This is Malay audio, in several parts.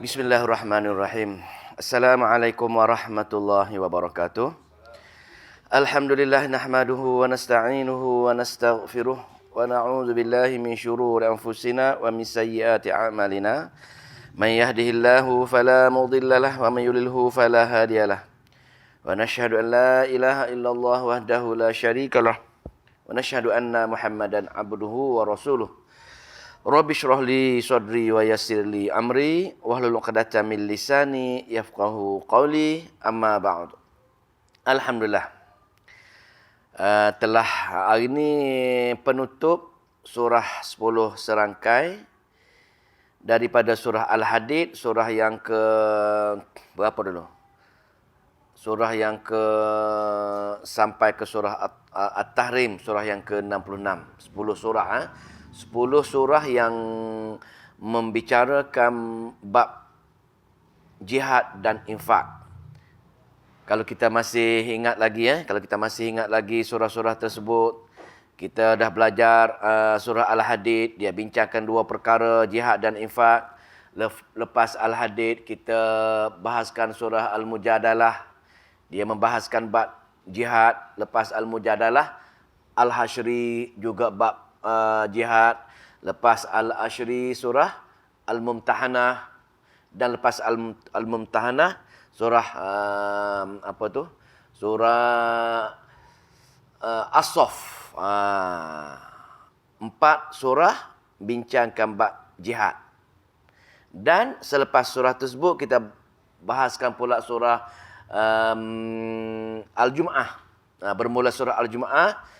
Bismillahirrahmanirrahim. Assalamualaikum warahmatullahi wabarakatuh. Alhamdulillah nahmaduhu wa nasta'inuhu wa nastaghfiruh wa na'udzu billahi min syururi anfusina wa min sayyiati a'malina. Man yahdihillahu fala mudilla lahu wa man yudlilhu fala hadiyalah. Wa nashhadu an la ilaha illallah wahdahu la syarikalah wa nashhadu anna Muhammadan abduhu wa rasuluh. Rabbi shrah li sadri wa yassir li amri wahlul 'uqdatam min lisani yafqahu qawli, amma ba'd. Alhamdulillah. Telah hari ini penutup surah 10 serangkai daripada surah Al-Hadid, surah yang ke berapa dulu? Surah yang ke sampai ke surah At-Tahrim, surah yang ke-66. 10 surah 10 surah yang membicarakan bab jihad dan infak. Kalau kita masih ingat lagi surah-surah tersebut, kita dah belajar surah Al-Hadid, dia bincangkan dua perkara, jihad dan infak. Lepas Al-Hadid kita bahaskan surah Al-Mujadalah, dia membahaskan bab jihad. Lepas Al-Mujadalah, Al-Hasyri juga bab jihad. Lepas Al-Ashri surah Al-Mumtahanah, dan lepas Al-Mumtahanah surah surah As-Saff. 4 surah bincangkan bab jihad. Dan selepas surah tersebut kita bahaskan pula surah Al-Jum'ah. Bermula surah Al-Jum'ah,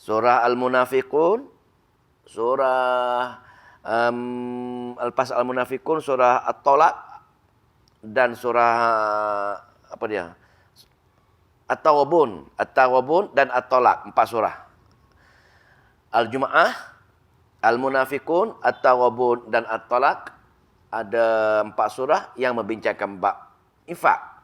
surah Al-Munafiqun, surah lepas Al-Munafiqun, surah At-Talaq, dan surah At-Tawabun dan At-Talaq. 4 surah. Al-Jum'ah, Al-Munafiqun, At-Tawabun dan At-Talaq. Ada 4 surah yang membincangkan bab infak.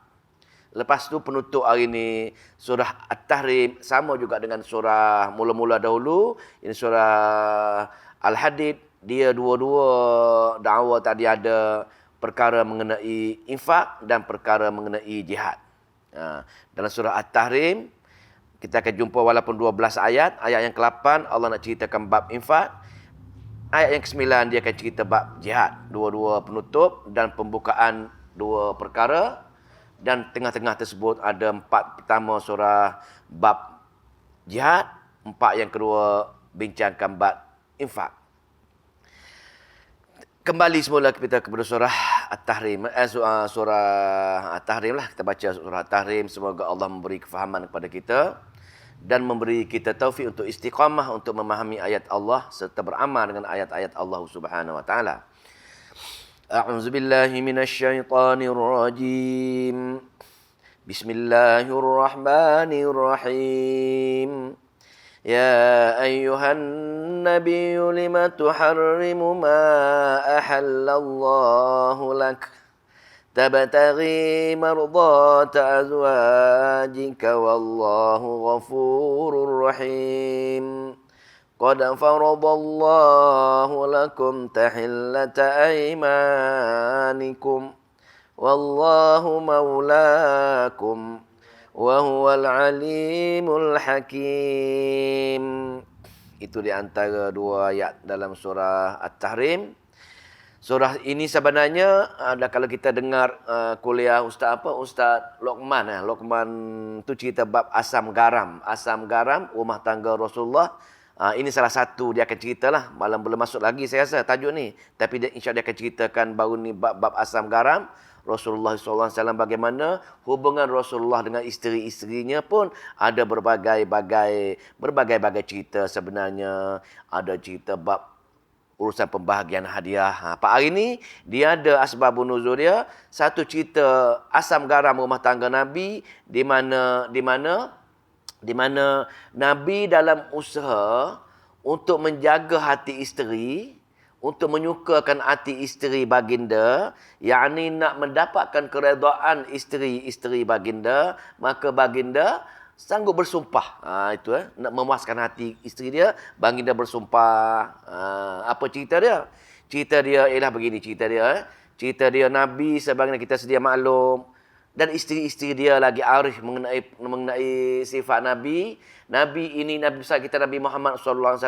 Lepas tu penutup hari ini surah At-Tahrim, sama juga dengan surah mula-mula dahulu. Ini surah Al-Hadid, dia dua-dua dakwa tadi ada perkara mengenai infak dan perkara mengenai jihad. Dalam surah At-Tahrim kita akan jumpa walaupun 12 ayat. Ayat yang ke-8 Allah nak ceritakan bab infak. Ayat yang ke-9 dia akan cerita bab jihad. Dua-dua penutup dan pembukaan dua perkara. Dan tengah-tengah tersebut ada 4 pertama surah bab jihad, 4 yang kedua bincangkan bab infak. Kembali semula kita kepada surah At-Tahrim. Surah At-Tahrim lah, kita baca surah At-Tahrim. Semoga Allah memberi kefahaman kepada kita dan memberi kita taufik untuk istiqamah, untuk memahami ayat Allah serta beramal dengan ayat-ayat Allah Subhanahu wa taala. أعوذ بالله من الشيطان الرجيم بسم الله الرحمن الرحيم يا أيها النبي لم تحرم ما أحل الله لك تبتغي مرضات أزواجك والله غفور رحيم قد فرض الله لكم تحلة أيمانكم والله مولاكم وهو العليم الحكيم. Itu di antara 2 ayat dalam surah At-Tahrim. Surah ini sebenarnya kalau kita dengar kuliah Ustaz Luqman. Luqman tu cerita bab asam garam rumah tangga Rasulullah. Ini salah satu dia akan ceritalah. Malam belum masuk lagi saya rasa tajuk ni. Tapi insya-Allah dia akan ceritakan baru ni bab asam garam. Rasulullah SAW bagaimana hubungan Rasulullah dengan isteri-isterinya pun ada berbagai-bagai cerita sebenarnya. Ada cerita bab urusan pembahagian hadiah. Pak hari ni dia ada asbabun nuzul dia. Satu cerita asam garam rumah tangga Nabi di mana Nabi dalam usaha untuk menjaga hati isteri, untuk menyukakan hati isteri baginda, yakni nak mendapatkan keredaan isteri baginda, maka baginda sanggup bersumpah. Nak memuaskan hati isteri dia, baginda bersumpah. Apa cerita dia? Cerita dia ialah begini cerita dia. cerita dia Nabi sebagaimana kita sedia maklum. Dan isteri-isteri dia lagi arif mengenai sifat Nabi. Nabi ini, Nabi besar kita Nabi Muhammad SAW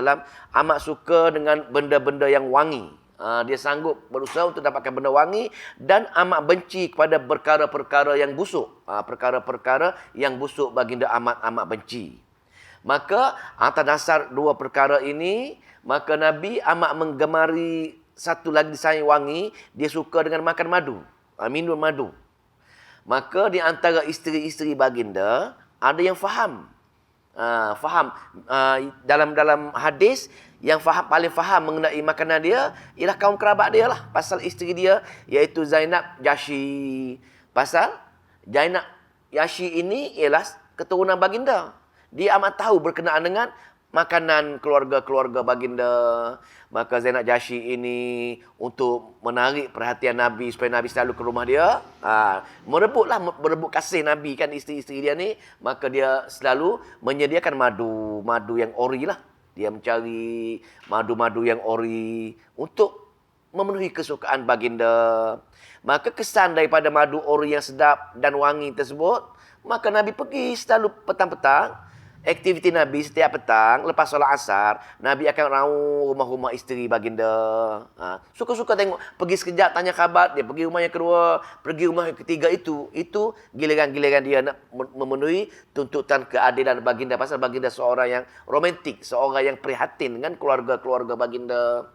amat suka dengan benda-benda yang wangi. Dia sanggup berusaha untuk dapatkan benda wangi dan amat benci kepada perkara-perkara yang busuk. Perkara-perkara yang busuk baginda amat benci. Maka atas dasar dua perkara ini, maka Nabi amat menggemari satu lagi disayang wangi, dia suka dengan makan madu, minum madu. Maka di antara isteri-isteri baginda ada yang faham. Dalam hadis yang paling faham mengenai makanan dia ialah kaum kerabat dia lah, pasal isteri dia iaitu Zainab Jahsy. Pasal Zainab Jahsy ini ialah keturunan baginda. Dia amat tahu berkenaan dengan makanan keluarga-keluarga baginda. Maka Zainab Jahsy ini untuk menarik perhatian Nabi supaya Nabi selalu ke rumah dia, merebut kasih Nabi kan isteri-isteri dia ni, maka dia selalu menyediakan madu yang ori lah. Dia mencari madu-madu yang ori untuk memenuhi kesukaan baginda. Maka kesan daripada madu ori yang sedap dan wangi tersebut, maka Nabi pergi selalu petang-petang. Aktiviti Nabi setiap petang lepas solat asar, Nabi akan raung rumah-rumah isteri baginda. Suka-suka tengok, pergi sekejap tanya khabar, dia pergi rumah yang kedua, pergi rumah yang ketiga itu giliran-giliran dia nak memenuhi tuntutan keadilan baginda. Pasal baginda seorang yang romantik, seorang yang prihatin dengan keluarga-keluarga baginda.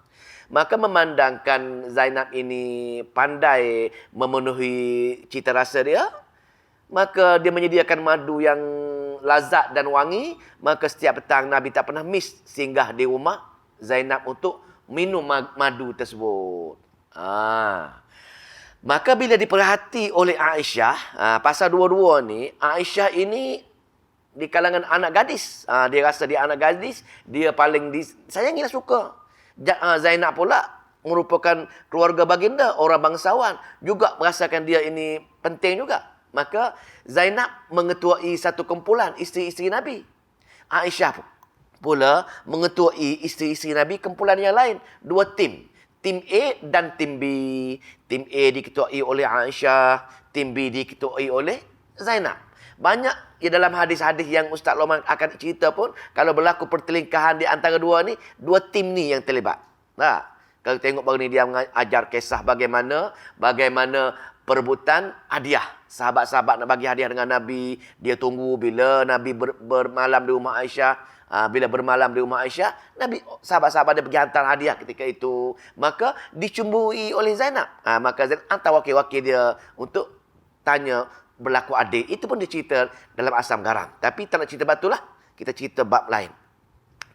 Maka memandangkan Zainab ini pandai memenuhi cita rasa dia, maka dia menyediakan madu yang lazat dan wangi. Maka setiap petang Nabi tak pernah miss singgah di rumah Zainab untuk minum madu tersebut. Maka bila diperhati oleh Aisyah, pasal dua-dua ni, Aisyah ini di kalangan anak gadis. Dia rasa dia anak gadis, dia paling disayangi, suka. Zainab pula merupakan keluarga baginda, orang bangsawan, juga merasakan dia ini penting juga. Maka Zainab mengetuai satu kumpulan isteri-isteri Nabi. Aisyah pula mengetuai isteri-isteri Nabi kumpulan yang lain. Dua tim. Tim A dan tim B. Tim A diketuai oleh Aisyah. Tim B diketuai oleh Zainab. Banyak dalam hadis-hadis yang Ustaz Loman akan cerita pun, kalau berlaku pertelingkahan di antara dua tim ni yang terlibat. Kalau tengok baru ni dia mengajar kisah bagaimana perebutan hadiah. Sahabat-sahabat nak bagi hadiah dengan Nabi. Dia tunggu bila Nabi bermalam di rumah Aisyah. Bila bermalam di rumah Aisyah, Nabi, sahabat-sahabat dia pergi hantar hadiah ketika itu. Maka dicemburi oleh Zainab. Maka Zainab hantar wakil-wakil dia untuk tanya berlaku adik. Itu pun dia cerita dalam Asam Garam. Tapi tak nak cerita batu lah. Kita cerita bab lain.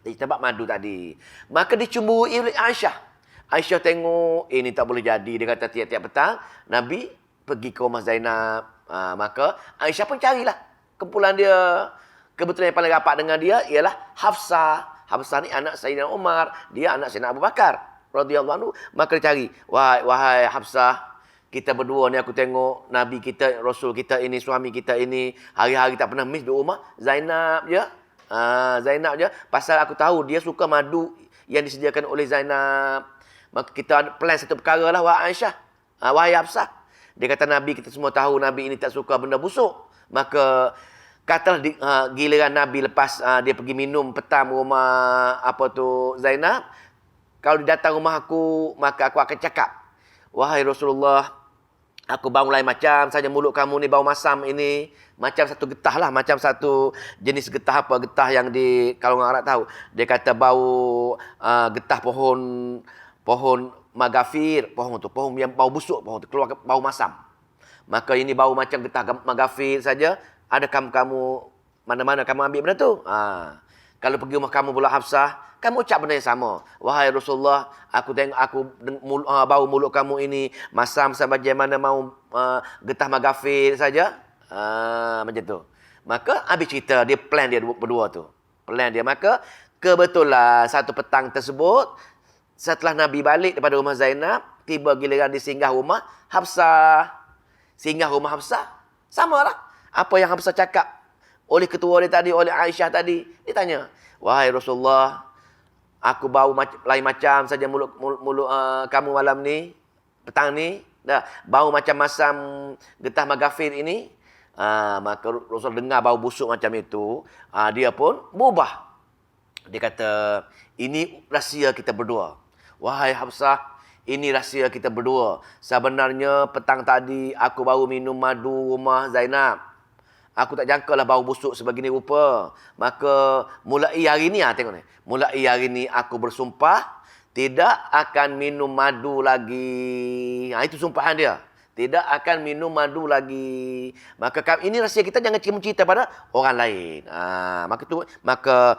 Kita cerita bab madu tadi. Maka dicemburi oleh Aisyah. Aisyah tengok, ini tak boleh jadi. Dia kata tiap-tiap petang, Nabi pergi ke rumah Zainab. Maka Aisyah pun carilah kumpulan dia. Kebetulan yang paling rapat dengan dia ialah Hafsah. Hafsah ni anak Sayyidina Umar. Dia anak Sayyidina Abu Bakar radhiyallahu anhu. Maka dia cari, wahai Hafsah, kita berdua ni aku tengok Nabi kita, Rasul kita ini, suami kita ini hari-hari tak pernah miss di rumah Zainab je. Zainab je. Pasal aku tahu dia suka madu yang disediakan oleh Zainab. Maka kita ada plan satu perkara lah, wahai Aisyah, wahai Hafsah. Dia kata Nabi, kita semua tahu Nabi ini tak suka benda busuk. Maka katalah giliran Nabi lepas dia pergi minum petang rumah Zainab. Kalau dia datang rumah aku, maka aku akan cakap, wahai Rasulullah, aku bau lain macam saja mulut kamu ni, bau masam ini. Macam satu getah lah, macam satu jenis getah apa, getah yang kalau orang Arab tahu. Dia kata bau getah pohon magafir, pohon yang bau busuk, pohon tu keluar bau masam. Maka ini bau macam getah magafir saja. Adakah kamu mana-mana kamu ambil benda tu? Kalau pergi rumah kamu pula Hafsah, kamu ucap benda yang sama. Wahai Rasulullah, aku tengok bau mulut kamu ini masam sampai bagaimana mau getah magafir saja. Macam tu. Maka habis cerita, dia plan dia berdua tu. Plan dia. Maka kebetulan satu petang tersebut, setelah Nabi balik daripada rumah Zainab, tiba giliran dia singgah rumah Hafsah. Singgah rumah Hafsah, samalah apa yang Hafsah cakap oleh ketua dia tadi, oleh Aisyah tadi. Dia tanya, wahai Rasulullah, aku bau lain macam saja mulut kamu malam ni, petang ni. Dah, bau macam masam getah magafir ini, maka Rasul dengar bau busuk macam itu, dia pun berubah. Dia kata, ini rahsia kita berdua. Wahai Hafsah, ini rahsia kita berdua. Sebenarnya petang tadi aku baru minum madu rumah Zainab. Aku tak jangkalah bau busuk sebegini rupa. Maka mulai hari ni, tengok ni. Mulai hari ni aku bersumpah tidak akan minum madu lagi. Itu sumpahan dia. Tidak akan minum madu lagi. Maka ini rahsia kita, jangan cerita pada orang lain. Maka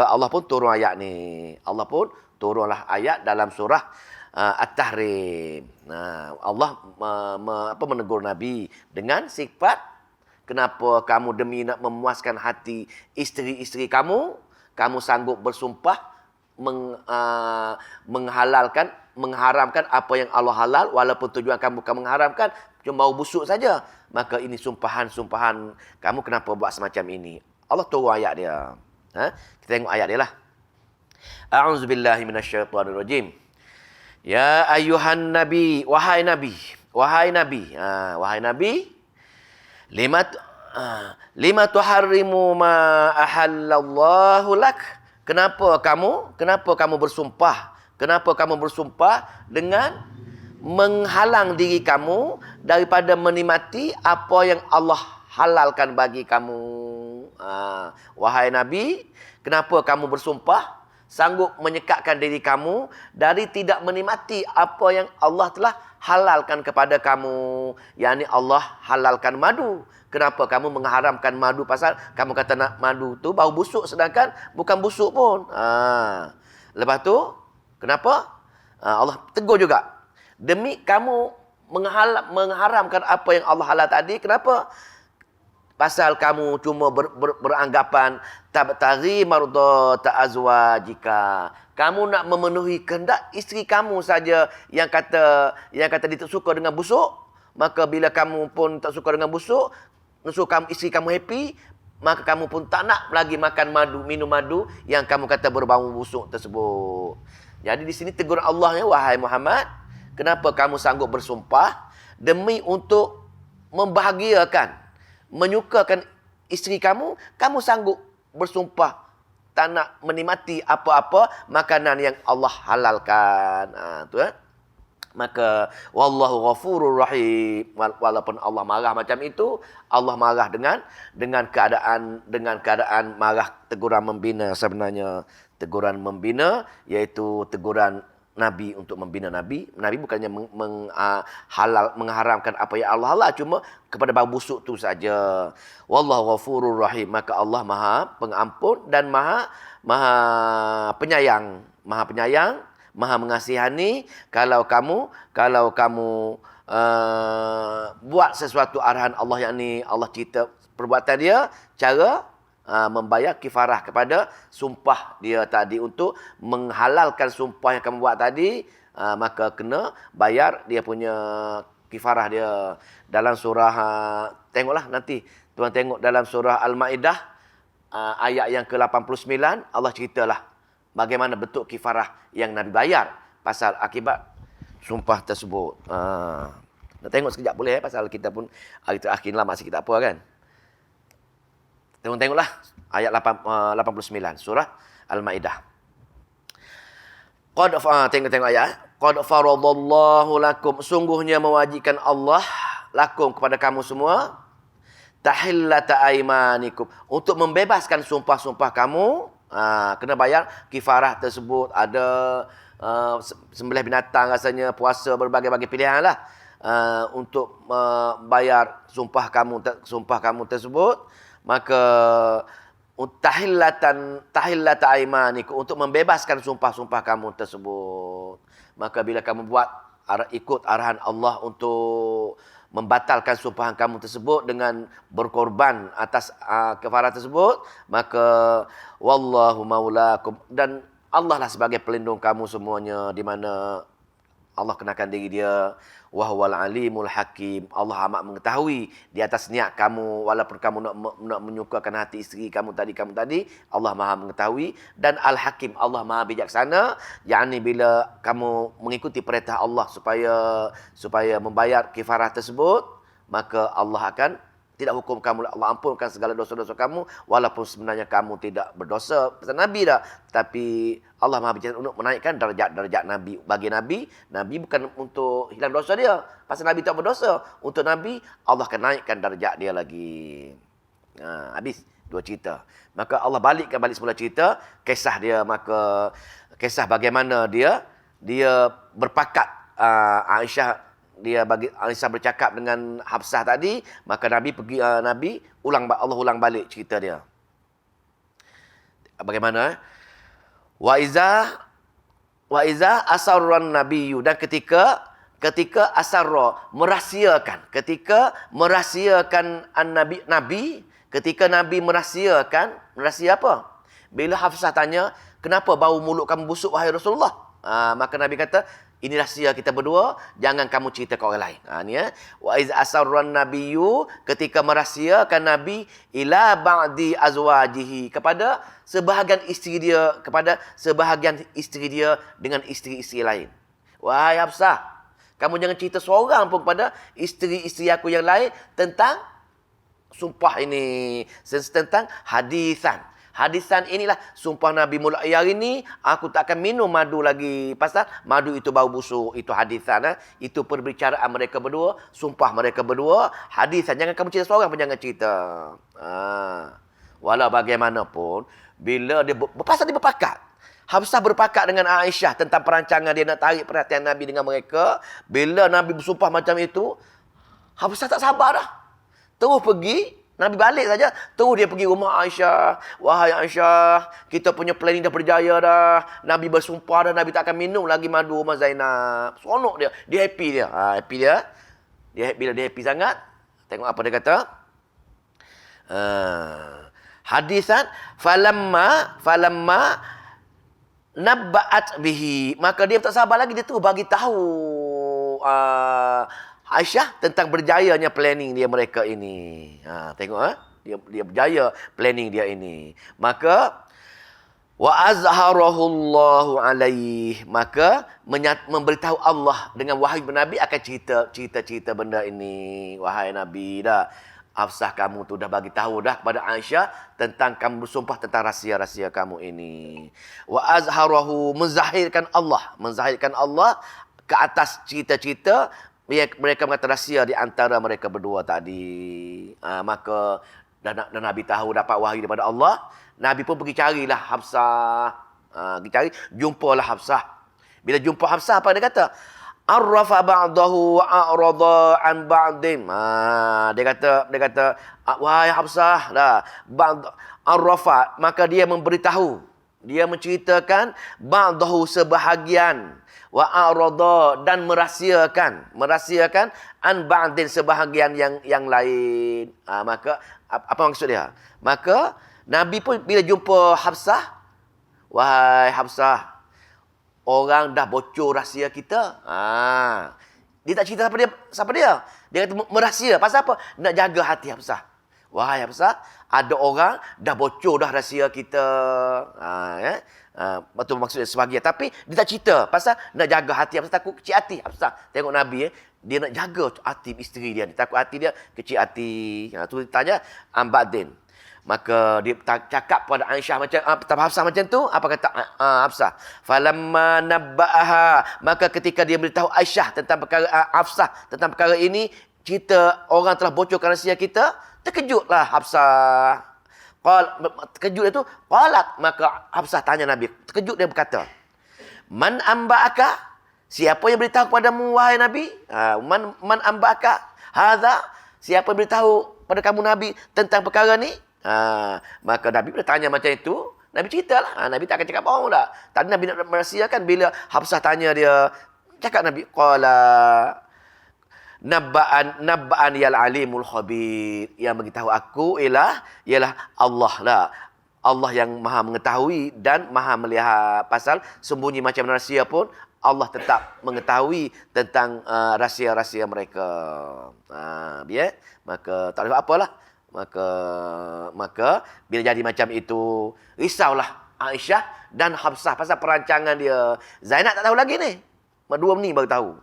Allah pun turun ayat ni. Allah pun turunlah ayat dalam surah At-Tahrim. Allah menegur Nabi dengan sifat, kenapa kamu demi nak memuaskan hati isteri-isteri kamu, kamu sanggup bersumpah mengharamkan apa yang Allah halal, walaupun tujuan kamu bukan mengharamkan, cuma bau busuk saja. Maka ini sumpahan-sumpahan kamu, kenapa buat semacam ini? Allah turun ayat dia. Kita tengok ayat dia lah. A'udzubillahi minasyaitonirrajim. Ya ayuhan nabi, wahai nabi, wahai nabi, wahai nabi, lima tuharrimu ma ahallallahu lak. Kenapa kamu bersumpah? Kenapa kamu bersumpah dengan menghalang diri kamu daripada menikmati apa yang Allah halalkan bagi kamu? Wahai Nabi, kenapa kamu bersumpah sanggup menyekatkan diri kamu dari tidak menikmati apa yang Allah telah halalkan kepada kamu? Yakni Allah halalkan madu. Kenapa kamu mengharamkan madu? Pasal kamu kata nak madu tu bau busuk, sedangkan bukan busuk pun. Lepas tu, kenapa? Allah tegur juga. Demi kamu mengharamkan apa yang Allah halal tadi, kenapa? Pasal kamu cuma beranggapan tabtaghi mardata azwajika. Kamu nak memenuhi kehendak isteri kamu saja yang kata dia tak suka dengan busuk. Maka bila kamu pun tak suka dengan busuk, isteri kamu happy, maka kamu pun tak nak lagi makan madu, minum madu yang kamu kata berbau busuk tersebut. Jadi di sini tegur Allah, wahai Muhammad, kenapa kamu sanggup bersumpah demi untuk membahagiakan, menyukakan isteri kamu, kamu sanggup bersumpah tak nak menikmati apa-apa makanan yang Allah halalkan. Maka wallahu ghafurur rahim. Walaupun Allah marah macam itu, Allah marah dengan keadaan marah, teguran membina. Sebenarnya teguran membina iaitu teguran Nabi untuk membina Nabi. Nabi bukannya mengharamkan apa yang Allah halal, cuma kepada bau busuk tu saja. Wallahu ghafurur rahim. Maka Allah Maha Pengampun dan Maha Penyayang. Maha Penyayang, Maha mengasihani. Kalau kamu buat sesuatu arahan Allah, yang ni Allah cerita perbuatan dia, cara membayar kifarah kepada sumpah dia tadi, untuk menghalalkan sumpah yang kamu buat tadi, maka kena bayar dia punya kifarah dia. Dalam surah, tengoklah nanti tuan tengok dalam surah Al-Maidah ayat yang ke-89, Allah ceritalah bagaimana bentuk kifarah yang Nabi bayar pasal akibat sumpah tersebut. Nak tengok sekejap boleh, pasal kita pun hari terakhir lah masih kita apa kan. Tengoklah ayat 89 surah Al-Maidah. Tengok ayat. Qad faradallahu lakum, sungguhnya mewajibkan Allah lakum kepada kamu semua, tahillata aimanikum, untuk membebaskan sumpah-sumpah kamu. Kena bayar kifarah tersebut. Ada sembelih binatang rasanya, puasa, berbagai-bagai pilihan lah, untuk bayar sumpah kamu tersebut. Maka tahillata aimanikum, untuk membebaskan sumpah-sumpah kamu tersebut. Maka bila kamu ikut arahan Allah untuk membatalkan sumpahan kamu tersebut dengan berkorban atas kafarah tersebut, maka wallahu maulakum, dan Allah lah sebagai pelindung kamu semuanya, di mana Allah kenalkan diri dia. Wa huwal alimul hakim. Allah amat mengetahui di atas niat kamu, walaupun kamu nak menyukakan hati isteri kamu tadi, Allah Maha mengetahui. Dan Al-Hakim, Allah Maha bijaksana. Yakni bila kamu mengikuti perintah Allah supaya membayar kifarah tersebut, maka Allah akan tidak hukum kamu, Allah ampunkan segala dosa-dosa kamu, walaupun sebenarnya kamu tidak berdosa pasal Nabi dah. Tapi Allah Maha bijaksana untuk menaikkan darjat-darjat Nabi. Bagi Nabi bukan untuk hilang dosa dia. Pasal Nabi tak berdosa. Untuk Nabi, Allah akan naikkan darjat dia lagi. Habis dua cerita. Maka Allah balik semula cerita, kisah dia, maka kisah bagaimana dia berpakat, Aisyah bercakap dengan Hafsah tadi, maka Nabi Allah ulang balik cerita dia. Bagaimana? Wa iza asarran nabiyyu, dan ketika asarra merahsiakan, nabi, ketika Nabi merahsia apa? Bila Hafsah tanya, kenapa bau mulut kamu busuk wahai Rasulullah? Maka Nabi kata, ini rahsia kita berdua, jangan kamu cerita ke orang lain. Ni wa iz asarran nabiyyu, ketika merahsiakan Nabi ila ba'di azwajihi, kepada sebahagian isteri dia dengan isteri-isteri lain. Wahai Hafsah, kamu jangan cerita seorang pun kepada isteri-isteri aku yang lain tentang sumpah ini, tentang hadisan. Hadisan inilah sumpah Nabi, mulai hari ini aku tak akan minum madu lagi. Pasal madu itu bau busuk. Itu hadisan. Itu perbicaraan mereka berdua. Sumpah mereka berdua. Hadisan. Jangan kamu cerita seorang pun jangan cerita. Walau bagaimanapun, bila dia berpakat. Hafsah berpakat dengan Aisyah tentang perancangan dia nak tarik perhatian Nabi dengan mereka. Bila Nabi bersumpah macam itu, Hafsah tak sabar dah. Terus pergi. Nabi balik saja, terus dia pergi rumah Aisyah. Wahai Aisyah, kita punya planning dah berjaya dah. Nabi bersumpah dah, Nabi tak akan minum lagi madu rumah Zainab. Seronok dia. Dia happy dia. Happy dia. Bila dia happy sangat, tengok apa dia kata. Hadisan, falamma nabba'at bihi. Maka dia tak sabar lagi, dia tu bagi tahu Aisyah tentang berjayanya planning dia mereka ini. Tengok dia berjaya planning dia ini. Maka wa azharahu Allahu alaih, maka memberitahu Allah dengan wahyu Nabi akan cerita benda ini. Wahai Nabi, dah Hafsah kamu tu dah bagi tahu dah kepada Aisyah tentang kamu bersumpah tentang rahsia-rahsia kamu ini. Wa azharahu, menzahirkan Allah ke atas cerita-cerita mereka mengatakan rahsia di antara mereka berdua tadi. Maka dan Nabi tahu dapat wahyu daripada Allah. Nabi pun pergi carilah Hafsah. Jumpalah Hafsah. Bila jumpa Hafsah, apa dia kata? Arrafa ba'dahu wa a'rada an ba'din. Dia kata, wahai Hafsah, arrafa, maka dia memberitahu. Dia menceritakan ba'dahu sebahagian, wa a'rada, dan merahsiakan an ba'din sebahagian yang lain. Maka apa maksud dia? Maka Nabi pun bila jumpa Hafsah, wahai Hafsah, orang dah bocor rahsia kita. Dia tak cerita siapa dia. Dia kata merahsia. Pasal apa? Nak jaga hati Hafsah. Wahai Hafsah, ada orang dah bocor dah rahsia kita. Betul maksudnya sebahagian. Tapi dia tak cerita. Pasal nak jaga hati Hafsah. Takut kecil hati Hafsah. Tengok Nabi, dia nak jaga hati isteri dia. Dia takut hati dia kecil hati. Tu dia tanya, Ambadin. Maka dia cakap pada Aisyah Hafsah macam tu. Apa kata Hafsah? Falamma nabba'aha, maka ketika dia beritahu Aisyah tentang perkara Hafsah tentang perkara ini, cerita orang telah bocorkan rahsia kita, terkejutlah Hafsah. Terkejut itu, qalat, maka Hafsah tanya Nabi. Terkejut dia berkata, Man amba'aka? Siapa yang beritahu kepadamu wahai Nabi? Man amba'aka? Hadza? Siapa yang beritahu pada kamu Nabi tentang perkara ni? Maka Nabi bila tanya macam itu, Nabi ceritalah. Nabi tak akan cakap bohong dah. Tadi Nabi nak merahsiakan. Bila Hafsah tanya dia, cakap Nabi, qala nabba'an yal alimul khabir. Yang beritahu aku ialah Allah lah. Allah yang maha mengetahui dan maha melihat. Pasal sembunyi macam rahsia pun Allah tetap mengetahui tentang rahsia-rahsia mereka. Ya, maka tak ada apalah. Maka bila jadi macam itu, risaulah Aisyah dan Hafsah pasal perancangan dia. Zainab tak tahu lagi ni. Dua ni baru tahu.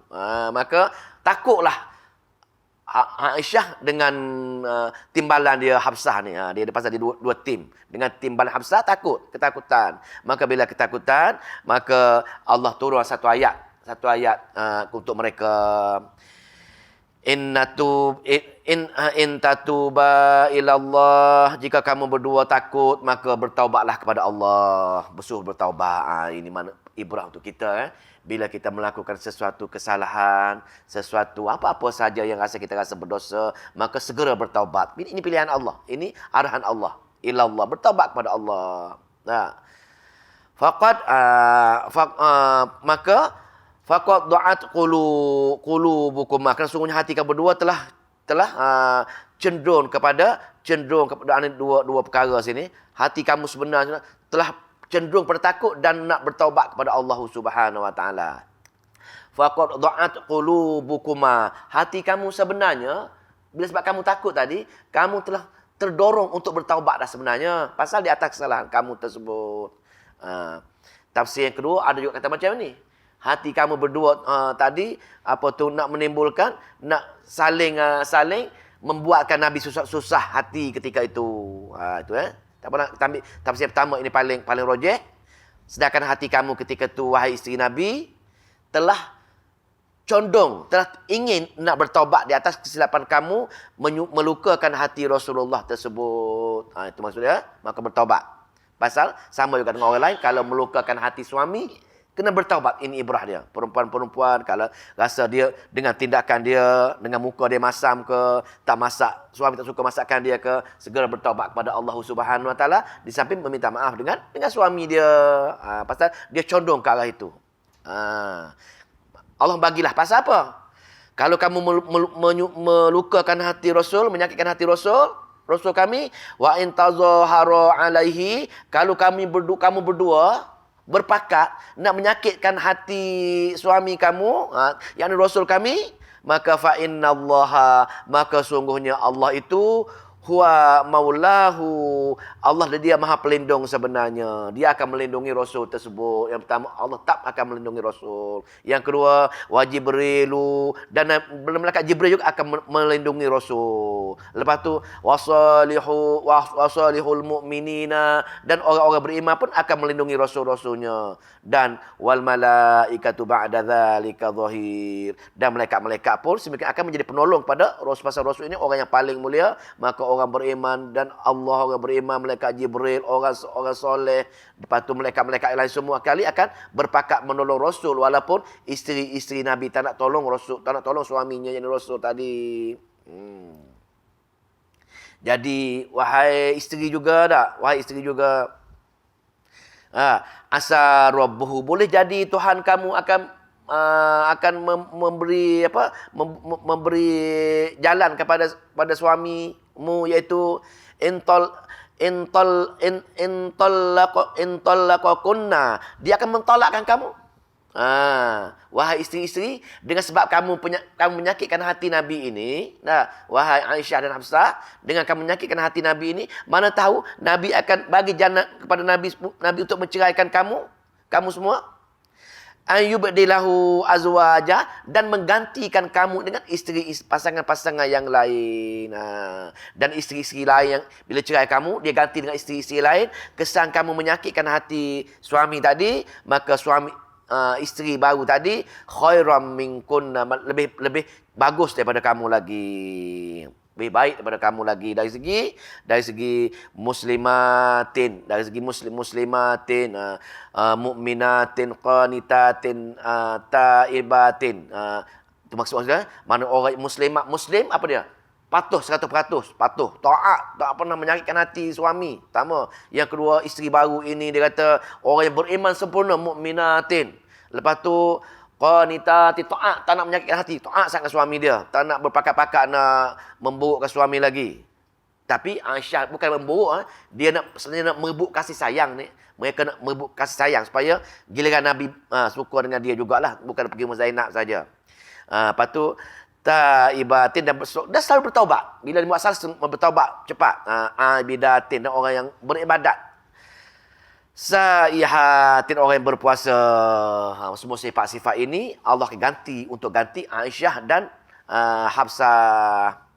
Maka takutlah Aisyah dengan timbalan dia Hafsah ni. Dia pasal dia dua tim. Dengan timbalan Hafsah ketakutan. Maka bila ketakutan, maka Allah turun satu ayat untuk mereka. In tatuba ilallah, jika kamu berdua takut maka bertaubatlah kepada Allah. Bersuruh bertaubat. Ini mana ibrah untuk kita. Bila kita melakukan sesuatu kesalahan, sesuatu apa-apa saja yang kita rasa berdosa, maka segera bertaubat. Ini pilihan Allah. Ini arahan Allah. Ilallah, bertaubat kepada Allah. Maka faqad da'at qulubukum, kerana sungguhnya hati kamu berdua telah cenderung kepada dua perkara sini. Hati kamu sebenarnya telah cenderung pada takut dan nak bertaubat kepada Allah Subhanahu wa taala. Faqad da'at qulubukuma, hati kamu sebenarnya bila sebab kamu takut tadi, kamu telah terdorong untuk bertaubat dah sebenarnya pasal di atas kesalahan kamu tersebut. Tafsir yang kedua ada juga kata macam ni. Hati kamu berdua tadi nak menimbulkan, nak saling membuatkan Nabi susah hati ketika itu. Itu tak apa nak ambil tafsir pertama, ini paling rojeh. Sedangkan hati kamu ketika itu, wahai isteri Nabi, telah condong, telah ingin nak bertaubat di atas kesilapan kamu, melukakan hati Rasulullah tersebut. Itu maksudnya, maka bertaubat. Pasal sama juga dengan orang lain, kalau melukakan hati suami, kena bertaubat. Ini ibrah dia. Perempuan-perempuan kalau rasa dia dengan tindakan dia, dengan muka dia masam ke, tak masak, suami tak suka masakan dia ke, segera bertaubat kepada Allah Subhanahu wa taala, di samping meminta maaf dengan suami dia. Pasal dia condong ke arah itu. Allah bagilah pasal apa? Kalau kamu melukakan hati Rasul, menyakitkan hati Rasul kami, wa in tazahara alaihi, kalau kamu berdua berpakat nak menyakitkan hati suami kamu, yakni Rasul kami, maka fa innallaha, maka sungguhnya Allah itu huwa maulahu, Allah dia maha pelindung sebenarnya. Dia akan melindungi Rasul tersebut. Yang pertama, Allah tak akan melindungi Rasul. Yang kedua, wa Jibrilu, dan malaikat Jibril juga akan melindungi Rasul. Lepas tu wasalihul mu'minina, dan orang-orang beriman pun akan melindungi Rasul-Rasulnya. Dan wal malaikatu ba'da dzalika zahir, dan malaikat-malaikat pun semakin akan menjadi penolong pada Rasul. Pasal Rasul ini orang yang paling mulia, maka orang beriman dan Allah, orang beriman, malaikat Jibril, orang soleh, lepas tu malaikat-malaikat lain semua kali akan berpakat menolong Rasul, walaupun isteri-isteri Nabi tak nak tolong Rasul, tak nak tolong suaminya yang Rasul tadi. Jadi wahai isteri juga, asa rabbuhu, boleh jadi Tuhan kamu akan memberi jalan kepada suamimu, iaitu intallaqakunna, dia akan mentolakkan kamu. Wahai isteri-isteri, dengan sebab kamu menyakitkan hati Nabi ini, wahai Aisyah dan Hafsah, dengan kamu menyakitkan hati Nabi ini, mana tahu Nabi akan bagi jannah kepada Nabi untuk menceraikan kamu semua. Ayyubdilahu azwaja, dan menggantikan kamu dengan pasangan-pasangan yang lain. Dan isteri-isteri lain yang bila cerai kamu, dia ganti dengan isteri-isteri lain. Kesan kamu menyakitkan hati suami tadi, maka isteri baru tadi khairam minkunna, lebih bagus daripada kamu lagi, lebih baik daripada kamu lagi dari segi muslimatin, dari segi muslimatin, mukminatin, qanitatin, taibatin. Itu maksudnya mana orang muslim apa dia? Patuh 100%, patuh, taat, tak pernah menyakitkan hati suami. Pertama. Yang kedua, isteri baru ini dia kata orang yang beriman sempurna, mukminatin. Lepas tu qanitatin, taat, tak nak menyakitkan hati, taat sangat suami dia, tak nak berpakat-pakat nak memburukkan suami lagi. Tapi Aisyah bukan memburuk. Dia sebenarnya nak merebut kasih sayang ni. Mereka nak merebut kasih sayang supaya giliran Nabi suka dengan dia jugalah. Bukan pergi Zainab saja. Lepas tu, taibatin dan selalu bertaubat. Bila dia buat salah, bertaubat cepat. Abidatin dan orang yang beribadat. Saihatin orang yang berpuasa. Semua sifat-sifat ini Allah ganti Aisyah dan Hafsah.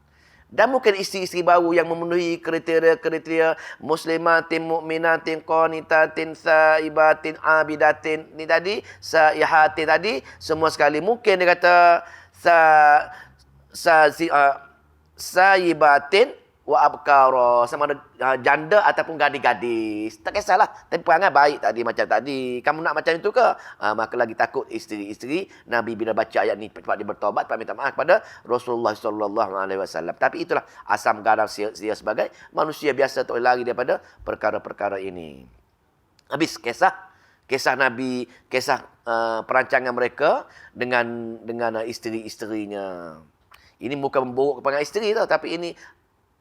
Dan mungkin isteri-isteri baru yang memenuhi kriteria muslimatin, mu'minatin, qanitatin, saibatin, abidatin ni tadi, saihatin tadi, semua sekali. Mungkin dia kata saibatin wa abkara, sama ada janda ataupun gadis-gadis. Tak kisahlah. Tapi perangai baik tadi macam tadi. Kamu nak macam itu ke? Maka lagi takut isteri-isteri Nabi bila baca ayat ni cepat dia bertaubat, cepat minta maaf kepada Rasulullah sallallahu alaihi wasallam. Tapi itulah asam garam dia sebagai manusia biasa tak boleh lari daripada perkara-perkara ini. Habis kisah Nabi, kisah perancangan mereka dengan isteri-isterinya. Ini bukan memburuk kepada isteri tau, tapi ini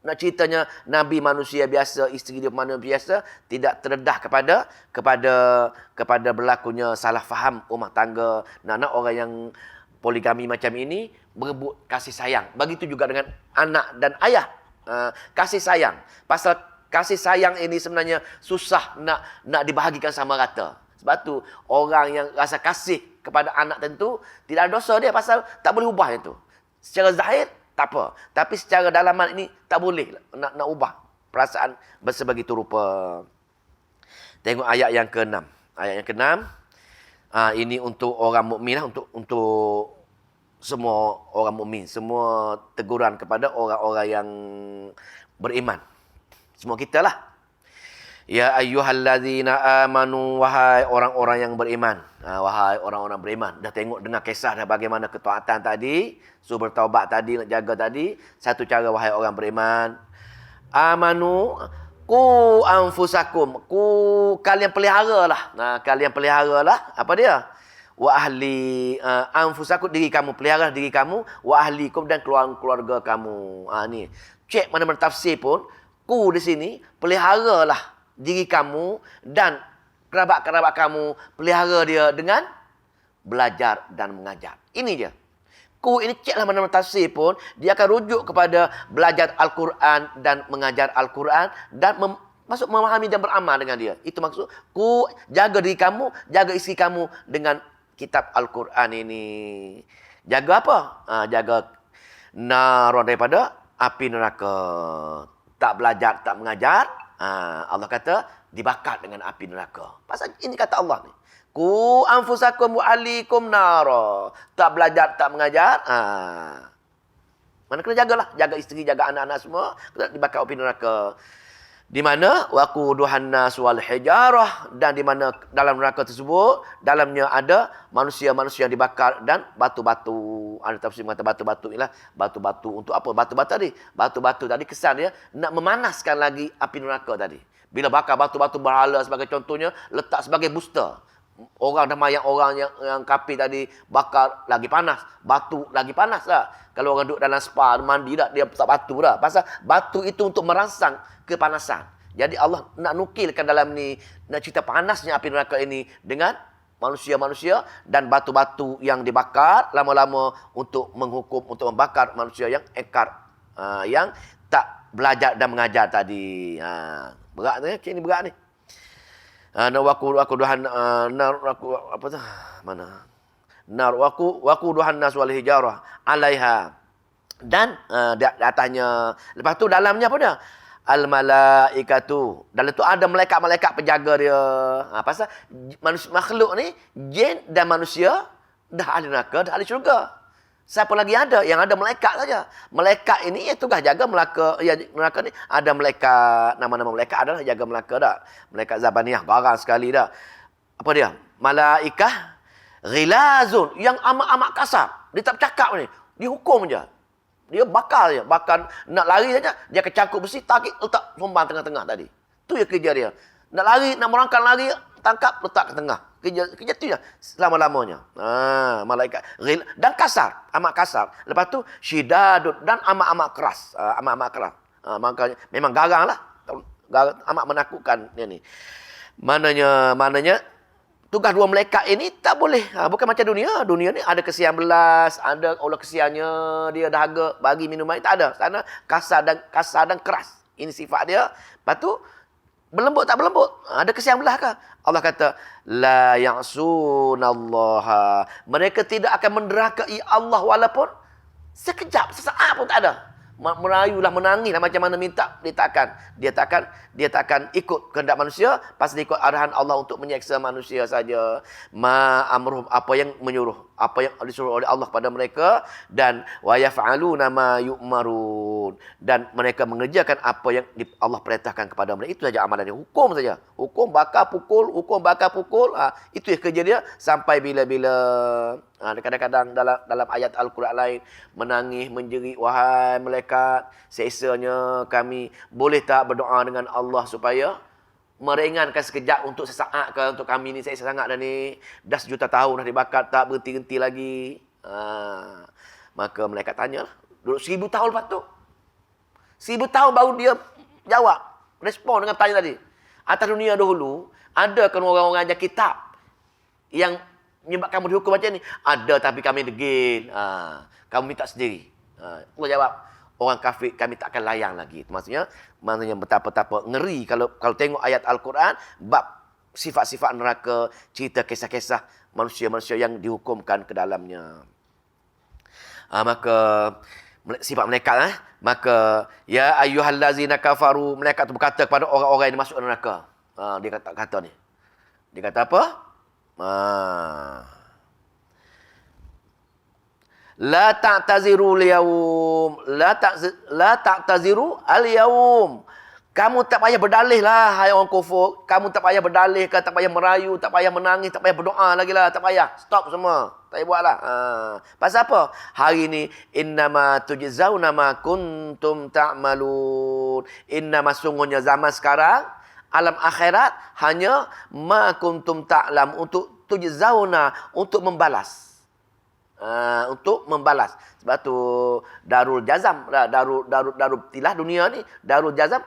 nak ceritanya Nabi manusia biasa, isteri dia manusia biasa, tidak terdedah kepada berlakunya salah faham rumah tangga. Nak orang yang poligami macam ini berebut kasih sayang. Begitu juga dengan anak dan ayah. Kasih sayang. Pasal kasih sayang ini sebenarnya susah nak dibahagikan sama rata. Sebab tu orang yang rasa kasih kepada anak tentu tidak ada dosa dia pasal tak boleh ubah itu. Secara zahir tak apa. Tapi secara dalaman ini tak boleh nak ubah perasaan bersebegitu rupa. Tengok ayat yang ke-6. Ayat yang ke-6. Ini untuk orang mukmin, untuk semua orang mukmin, semua teguran kepada orang-orang yang beriman. Semua kita lah. Ya ayyuhallazina amanu, wahai orang-orang yang beriman. Wahai orang-orang beriman. Dah tengok dengar kisah dah bagaimana ketaatan tadi, suruh bertaubat tadi, nak jaga tadi. Satu cara wahai orang beriman. Amanu, ku anfusakum. Kalian peliharalah. Kalian peliharalah. Apa dia? Wa ahli anfusakum, diri kamu. Pelihara diri kamu. Wa ahlikum, dan keluarga kamu. Ni. Cek mana-mana tafsir pun. Ku di sini, peliharalah diri kamu dan kerabat-kerabat kamu, pelihara dia dengan belajar dan mengajar. Ini je. Ku ini ceklah mana-mana tafsir pun, dia akan rujuk kepada belajar Al-Quran dan mengajar Al-Quran dan masuk memahami dan beramal dengan dia. Itu maksud, ku jaga diri kamu, jaga isteri kamu dengan kitab Al-Quran ini. Jaga apa? Jaga naron daripada api neraka. Tak belajar, tak mengajar, Allah kata dibakar dengan api neraka. Pasal ini kata Allah ni. Ku anfusakum wa ahlikum nara. Tak belajar, tak mengajar. Mana kena jagalah. Jaga isteri, jaga anak-anak semua. Dibakar api neraka. Di mana waquduhan nas wal hijarah, dan di mana dalam neraka tersebut dalamnya ada manusia-manusia yang dibakar dan batu-batu. Ada tafsir mengata batu-batu inilah batu-batu untuk apa? Batu-batu tadi. Batu-batu tadi kesan dia nak memanaskan lagi api neraka tadi. Bila bakar batu-batu berhala sebagai contohnya, letak sebagai booster. Orang dah mayat orang yang kafir tadi bakar lagi panas, batu lagi panas lah. Kalau orang duduk dalam spa mandi dah, dia letak batu dah. Pasal batu itu untuk merangsang kepanasan. Jadi Allah nak nukilkan dalam ni, nak cerita panasnya api neraka ini dengan manusia-manusia dan batu-batu yang dibakar lama-lama untuk menghukum, untuk membakar manusia yang ekar, yang tak belajar dan mengajar tadi. Berat ni, ini berat ni. Waquduhan apa tu? Mana? Nar waquduhan nas wal hijarah 'alaiha. Dan di atasnya, lepas tu dalamnya apa dia? Al malaikatu. Dalam tu ada malaikat-malaikat penjaga dia. Pasal manusia, makhluk ni, jin dan manusia dah ahli neraka, dah ahli syurga. Siapa lagi ada? Yang ada malaikat saja. Malaikat ini tugas jaga neraka ni. Ada malaikat, nama-nama malaikat adalah jaga neraka dah. Malaikat Zabaniyah, garang sekali dah. Apa dia? Malaikah ghilazun, yang amat-amat kasar. Dia tak bercakap ni. Dia hukum je. Dia bakar je. Bakar, nak lari saja, dia kecangkuk besi, tarik, letak sombang tengah-tengah tadi. Tu je kerja dia. Nak lari, nak merangkak lari, tangkap, letak ke tengah. Kerja tu je selama-lamanya. Malaikat dan kasar, amat kasar. Lepas tu syidadud, dan amat-amat keras. Amat-amat keras. Makanya memang garang lah. Garang, amat menakutkan dia ni. Maknanya tugas dua malaikat ini tak boleh. Bukan macam dunia. Dunia ni ada kesian belas, ada Allah kesiannya, dia dahaga bagi minum air, tak ada. Sana kasar dan keras. Ini sifat dia. Lepas tu berlembut tak berlembut. Ada kesian belah ke? Allah kata la ya'sunallaha. Mereka tidak akan menderhakai Allah walaupun sekejap, sesaat pun tak ada. Merayulah, menangislah macam mana minta, dia takkan ikut kehendak manusia, pasti ikut arahan Allah untuk menyeksa manusia saja. Amruhum, apa yang menyuruh, apa yang disuruh oleh Allah kepada mereka, dan wa yaf'aluna ma yu'marun, dan mereka mengerjakan apa yang Allah perintahkan kepada mereka. Itu saja amalan dia, hukum saja. Hukum bakar pukul, itu kerja dia sampai bila-bila. Kadang-kadang dalam ayat Al-Quran lain menangis, menjerit, wahai malaikat, seksanya kami. Boleh tak berdoa dengan Allah supaya meringankan sekejap untuk sesaat ke, untuk kami ni seksa sangat dah ni. Dah sejuta tahun dah dibakar, tak berhenti-henti lagi. Maka malaikat tanya, duduk 1000 tahun lepas tu. 1000 tahun baru dia jawab, respon dengan pertanyaan tadi. Atas dunia dahulu, ada kan orang-orang ajar kitab yang menyebabkan kamu dihukum macam ni? Ada, tapi kami degil. Kamu minta sendiri. Allah jawab, orang kafir kami tak akan layang lagi. Itu maksudnya betapa-betapa ngeri kalau tengok ayat Al-Quran, bab sifat-sifat neraka, cerita kisah-kisah manusia-manusia yang dihukumkan ke dalamnya. Maka sifat malaikat, maka ya ayyuhallazina kafaru, malaikat tu berkata kepada orang-orang yang masuk neraka. Dia kata ni. Dia kata apa? La ta'taziru al-yawm. La ta'taziru al-yawm. Kamu tak payah berdalih lah, hai orang kufur. Kamu tak payah berdalih, tak payah merayu, tak payah menangis, tak payah berdoa lagi lah. Tak payah. Stop semua. Tak payah buat lah. Pasal apa? Hari ni, innama tujzauna ma kuntum ta'malun. Innama sungguhnya zaman sekarang, alam akhirat hanya ma kuntum ta'lam, untuk tujzauna, untuk membalas. Untuk membalas. Sebab tu darul jazam, darul tilah dunia ni, darul jazam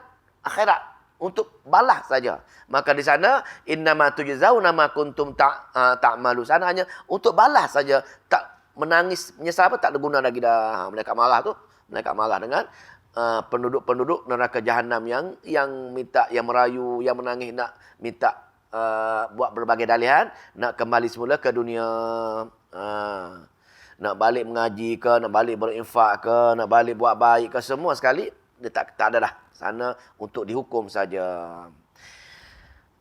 akhirat, untuk balas saja. Maka di sana innama tujzauna ma kuntum ta'malu, sana hanya untuk balas saja. Tak menangis menyesal apa, tak ada guna lagi dah. Mereka marah tu, mereka marah dengan penduduk-penduduk neraka jahanam yang minta, yang merayu, yang menangis, nak minta buat berbagai dalihan, nak kembali semula ke dunia. Nak balik mengaji ke, nak balik berinfak ke, nak balik buat baik ke, semua sekali dia tak ada dah. Sana untuk dihukum saja.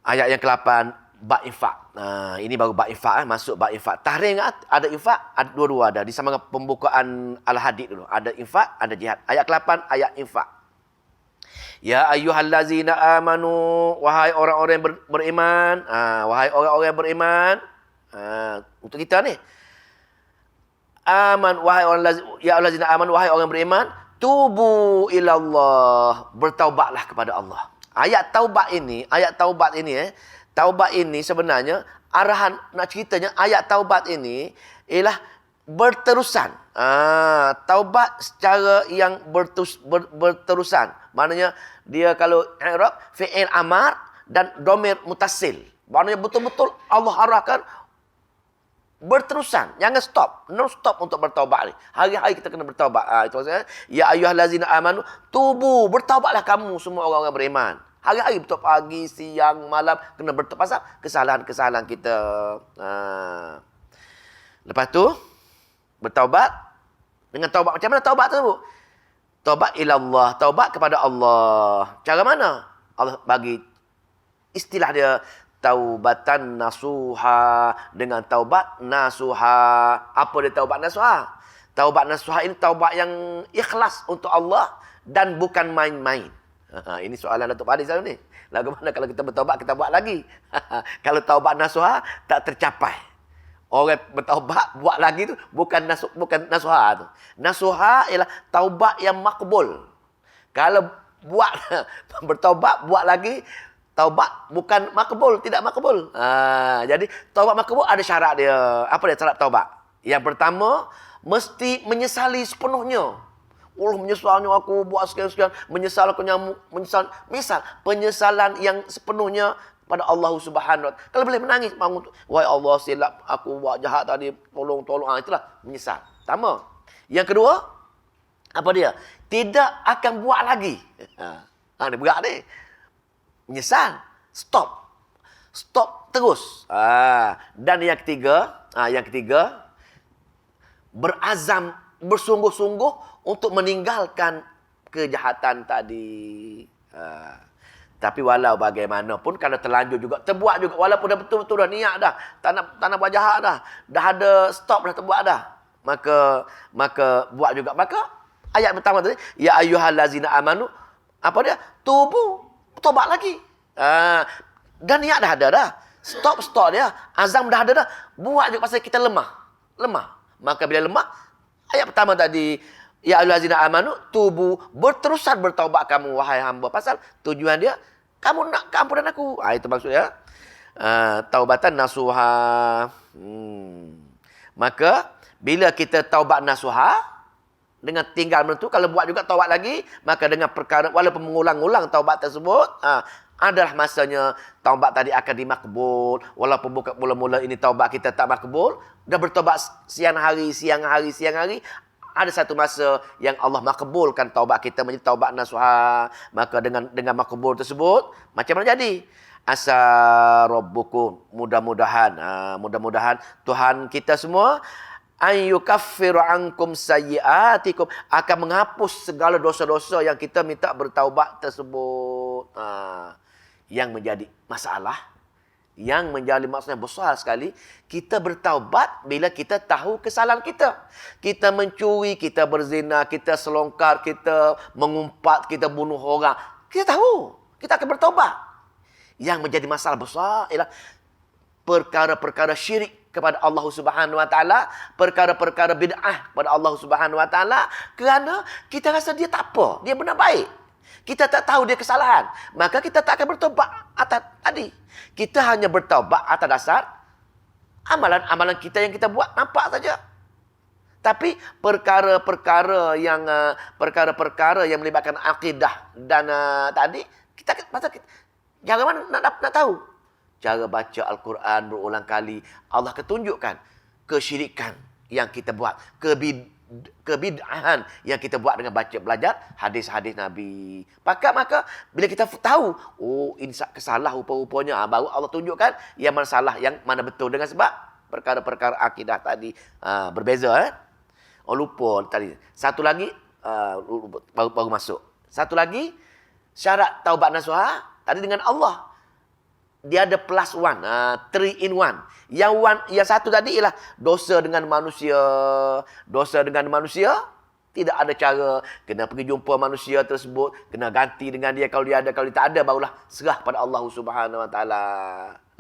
Ayat yang ke-8, bab infak. Ini baru bab infak, masuk bab infak. Tahrim ada infak, ada dua-dua ada. Di sama pembukaan Al-Hadid dulu. Ada infak, ada jihad. Ayat ke-8, ayat infak. Ya ayyuhallazina amanu, wahai orang-orang yang beriman. Wahai orang-orang yang beriman. Untuk kita ni. Wahai allazina amanu, wahai orang yang beriman. Tubu ilallah, bertaubatlah kepada Allah. Ayat taubat ini, taubat ini sebenarnya arahan nak ceritanya, ayat taubat ini ialah berterusan. Taubat secara yang berterusan. Maknanya dia kalau i'rab fi'il amar dan dhamir mutasil. Maknanya betul-betul Allah arahkan berterusan, jangan stop, no stop untuk bertaubat ni. Hari-hari kita kena bertaubat. Itu maksudnya, ya ayyuhallazina amanu, tubu, bertaubatlah kamu semua orang-orang beriman. Hari-hari betul, pagi, siang, malam kena bertaubat pasal kesalahan-kesalahan kita. Lepas tu bertaubat. Dengan taubat macam mana taubat tu? Taubat ilallah, taubat kepada Allah. Cara mana? Allah bagi istilah dia, taubatan nasuha, dengan taubat nasuha. Apa dia taubat nasuha? Taubat nasuha ini taubat yang ikhlas untuk Allah dan bukan main-main. Ini soalan Datuk Fadil ni. Lagu mana kalau kita bertaubat kita buat lagi? Kalau taubat nasuha tak tercapai. Orang bertaubat buat lagi tu bukan nasuha tu. Nasuha ialah taubat yang makbul. Kalau buat bertaubat buat lagi, taubat bukan makbul, tidak makbul. Jadi taubat makbul ada syarat dia. Apa dia syarat taubat? Yang pertama, mesti menyesali sepenuhnya. Allah menyesalnya aku buat sekian-sekian, menyesal aku nyamuk, menyesal. Misal, penyesalan yang sepenuhnya pada Allah Subhanahu wa taala. Kalau boleh menangis, bangun, wahai Allah, silap aku buat jahat tadi, tolong. Itulah menyesal. Pertama. Yang kedua, apa dia? Tidak akan buat lagi. Dia berat ni. Menyesal. Stop. Stop terus. Dan yang ketiga, berazam, bersungguh-sungguh untuk meninggalkan kejahatan tadi. Tapi walau bagaimanapun, kalau terlanjur juga, terbuat juga, walaupun dah betul-betul dah niat dah, tak nak buat jahat dah ada stop dah, terbuat dah, maka buat juga. Maka ayat pertama tadi, ya ayyuhallazina amanu, apa dia? Tubu, tobat lagi. Dan niat dah ada dah. Stop dia. Azam dah ada dah. Buat juga pasal kita lemah. Maka bila lemah, ayat pertama tadi, ya ayyuhallazina amanu, tubu, berterusan bertaubat kamu wahai hamba. Pasal tujuan dia, kamu nak keampunan aku. Itu maksudnya. Taubatan nasuha. Maka bila kita taubat nasuha, dengan tinggal menentu, kalau buat juga taubat lagi, maka dengan perkara, walaupun mengulang-ulang taubat tersebut, adalah masanya taubat tadi akan dimakbul. Walaupun bukan mula-mula ini taubat kita tak makbul, dah bertaubat siang hari, ada satu masa yang Allah makbulkan taubat kita menjadi taubat nasuha. Maka dengan makbul tersebut, macam mana jadi? Asa rabbukum, mudah-mudahan Tuhan kita semua ayyukaffiru ankum sayyiatikum, akan menghapus segala dosa-dosa yang kita minta bertaubat tersebut. Yang menjadi masalah, yang menjadi masalah besar sekali, kita bertaubat bila kita tahu kesalahan kita. Kita mencuri, kita berzina, kita selongkar, kita mengumpat, kita bunuh orang. Kita tahu, kita akan bertaubat. Yang menjadi masalah besar ialah perkara-perkara syirik kepada Allah Subhanahu wa taala, perkara-perkara bid'ah kepada Allah Subhanahu wa taala, kerana kita rasa dia tak apa, dia benar baik. Kita tak tahu dia kesalahan, maka kita tak akan bertaubat atas tadi. Kita hanya bertaubat atas dasar amalan-amalan kita yang kita buat nampak saja. Tapi perkara-perkara yang melibatkan akidah dan tadi, jangan mana nak tahu. Cara baca Al-Quran berulang kali, Allah ketunjukkan kesyirikan yang kita buat, kebid'ahan yang kita buat dengan baca belajar hadis-hadis Nabi. Maka bila kita tahu, ini kesalah rupa-rupanya, baru Allah tunjukkan yang mana salah, yang mana betul, dengan sebab perkara-perkara akidah tadi berbeza. Lupa tadi. Satu lagi baru masuk. Satu lagi syarat taubat nasuha tadi dengan Allah. Dia ada plus one, 3 in 1. Yang satu tadi ialah dosa dengan manusia. Dosa dengan manusia, tidak ada cara. Kena pergi jumpa manusia tersebut, kena ganti dengan dia. Kalau dia ada, kalau dia tak ada, barulah serah pada Allah Subhanahu wa taala.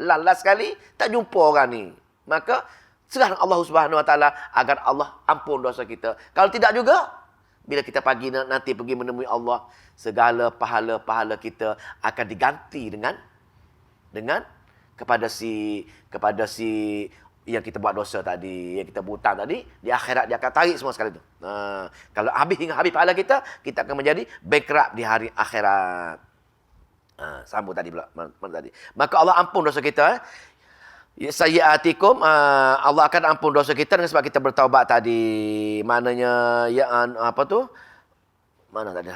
Last sekali, tak jumpa orang ni. Maka, serah Allah Subhanahu wa taala agar Allah ampun dosa kita. Kalau tidak juga, bila kita nanti pergi menemui Allah, segala pahala-pahala kita akan diganti dengan kepada si yang kita buat dosa tadi, yang kita berhutang tadi, di akhirat dia akan tarik semua sekali tu. Kalau hingga habis pahala kita akan menjadi bankrupt di hari akhirat. Sambung tadi pula tadi. Maka Allah ampun dosa kita. Sayyiatikum, Allah akan ampun dosa kita dengan sebab kita bertaubat tadi. Maknanya apa tu? Mana tadi?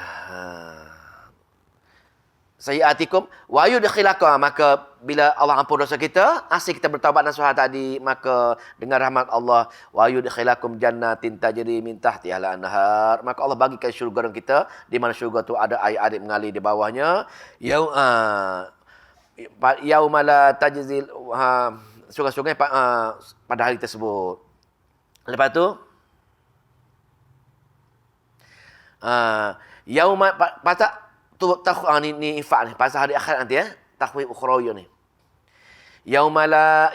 Sayyiatikum wa yudkhilakum, maka bila Allah ampun dosa kita, asyik kita bertaubat nasuha tadi, maka dengan rahmat Allah, wa yudkhilakum jannatin tajri min tahtiha al-anhar, maka Allah bagikan syurga dengan kita, di mana syurga tu ada air-air mengalir di bawahnya. Yaumala tajzil, syurga-syurga pada hari tersebut. Lepas tu yauma pada ni infak ni pasal hari akhirat nanti takhwif ukhrawi ni. Yaumala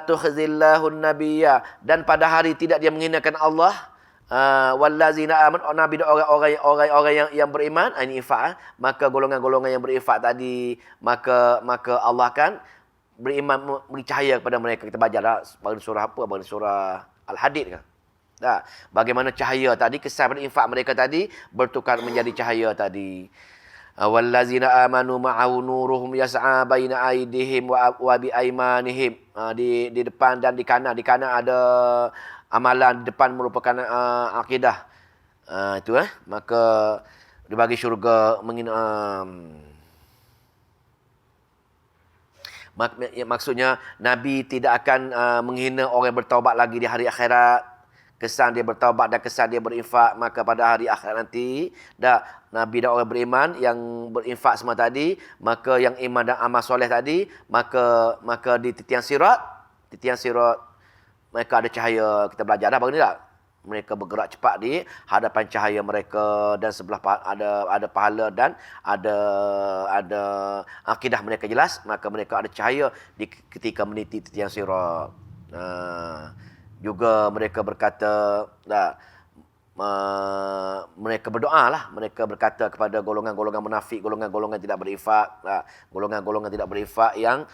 tukhzillahu nabiyya, dan pada hari tidak dia menghinakan Allah, wallazina amanu, nabi dan orang-orang yang beriman, ini infak. Maka golongan-golongan yang berinfak tadi, maka Allah akan beriman, beri cahaya kepada mereka. Kita baca pada surah apa? Pada surah Al-Hadid kan. Bagaimana cahaya tadi, kesan pada infak mereka tadi bertukar menjadi cahaya tadi. Wallazina amanu ma'ahu nuruhum yas'a baina aydihim wa bi aymanihim. Di depan dan di kanan. Di kanan ada amalan, di depan merupakan akidah. Itu maka dibagi syurga maksudnya Nabi tidak akan menghina orang yang bertaubat lagi di hari akhirat. Kesan dia bertaubat dan kesan dia berinfak, maka pada hari akhirat nanti Nabi dan orang beriman yang berinfak semua tadi, maka yang iman dan amal soleh tadi, maka di titian sirat mereka ada cahaya. Kita belajar dah baru ni tak? Mereka bergerak cepat di hadapan cahaya mereka, dan sebelah ada pahala dan ada akidah mereka jelas, maka mereka ada cahaya ketika meniti titian sirat. Juga mereka berkata, mereka berdoa lah. Mereka berkata kepada golongan-golongan munafik, golongan-golongan tidak berinfak, golongan-golongan tidak berinfak yang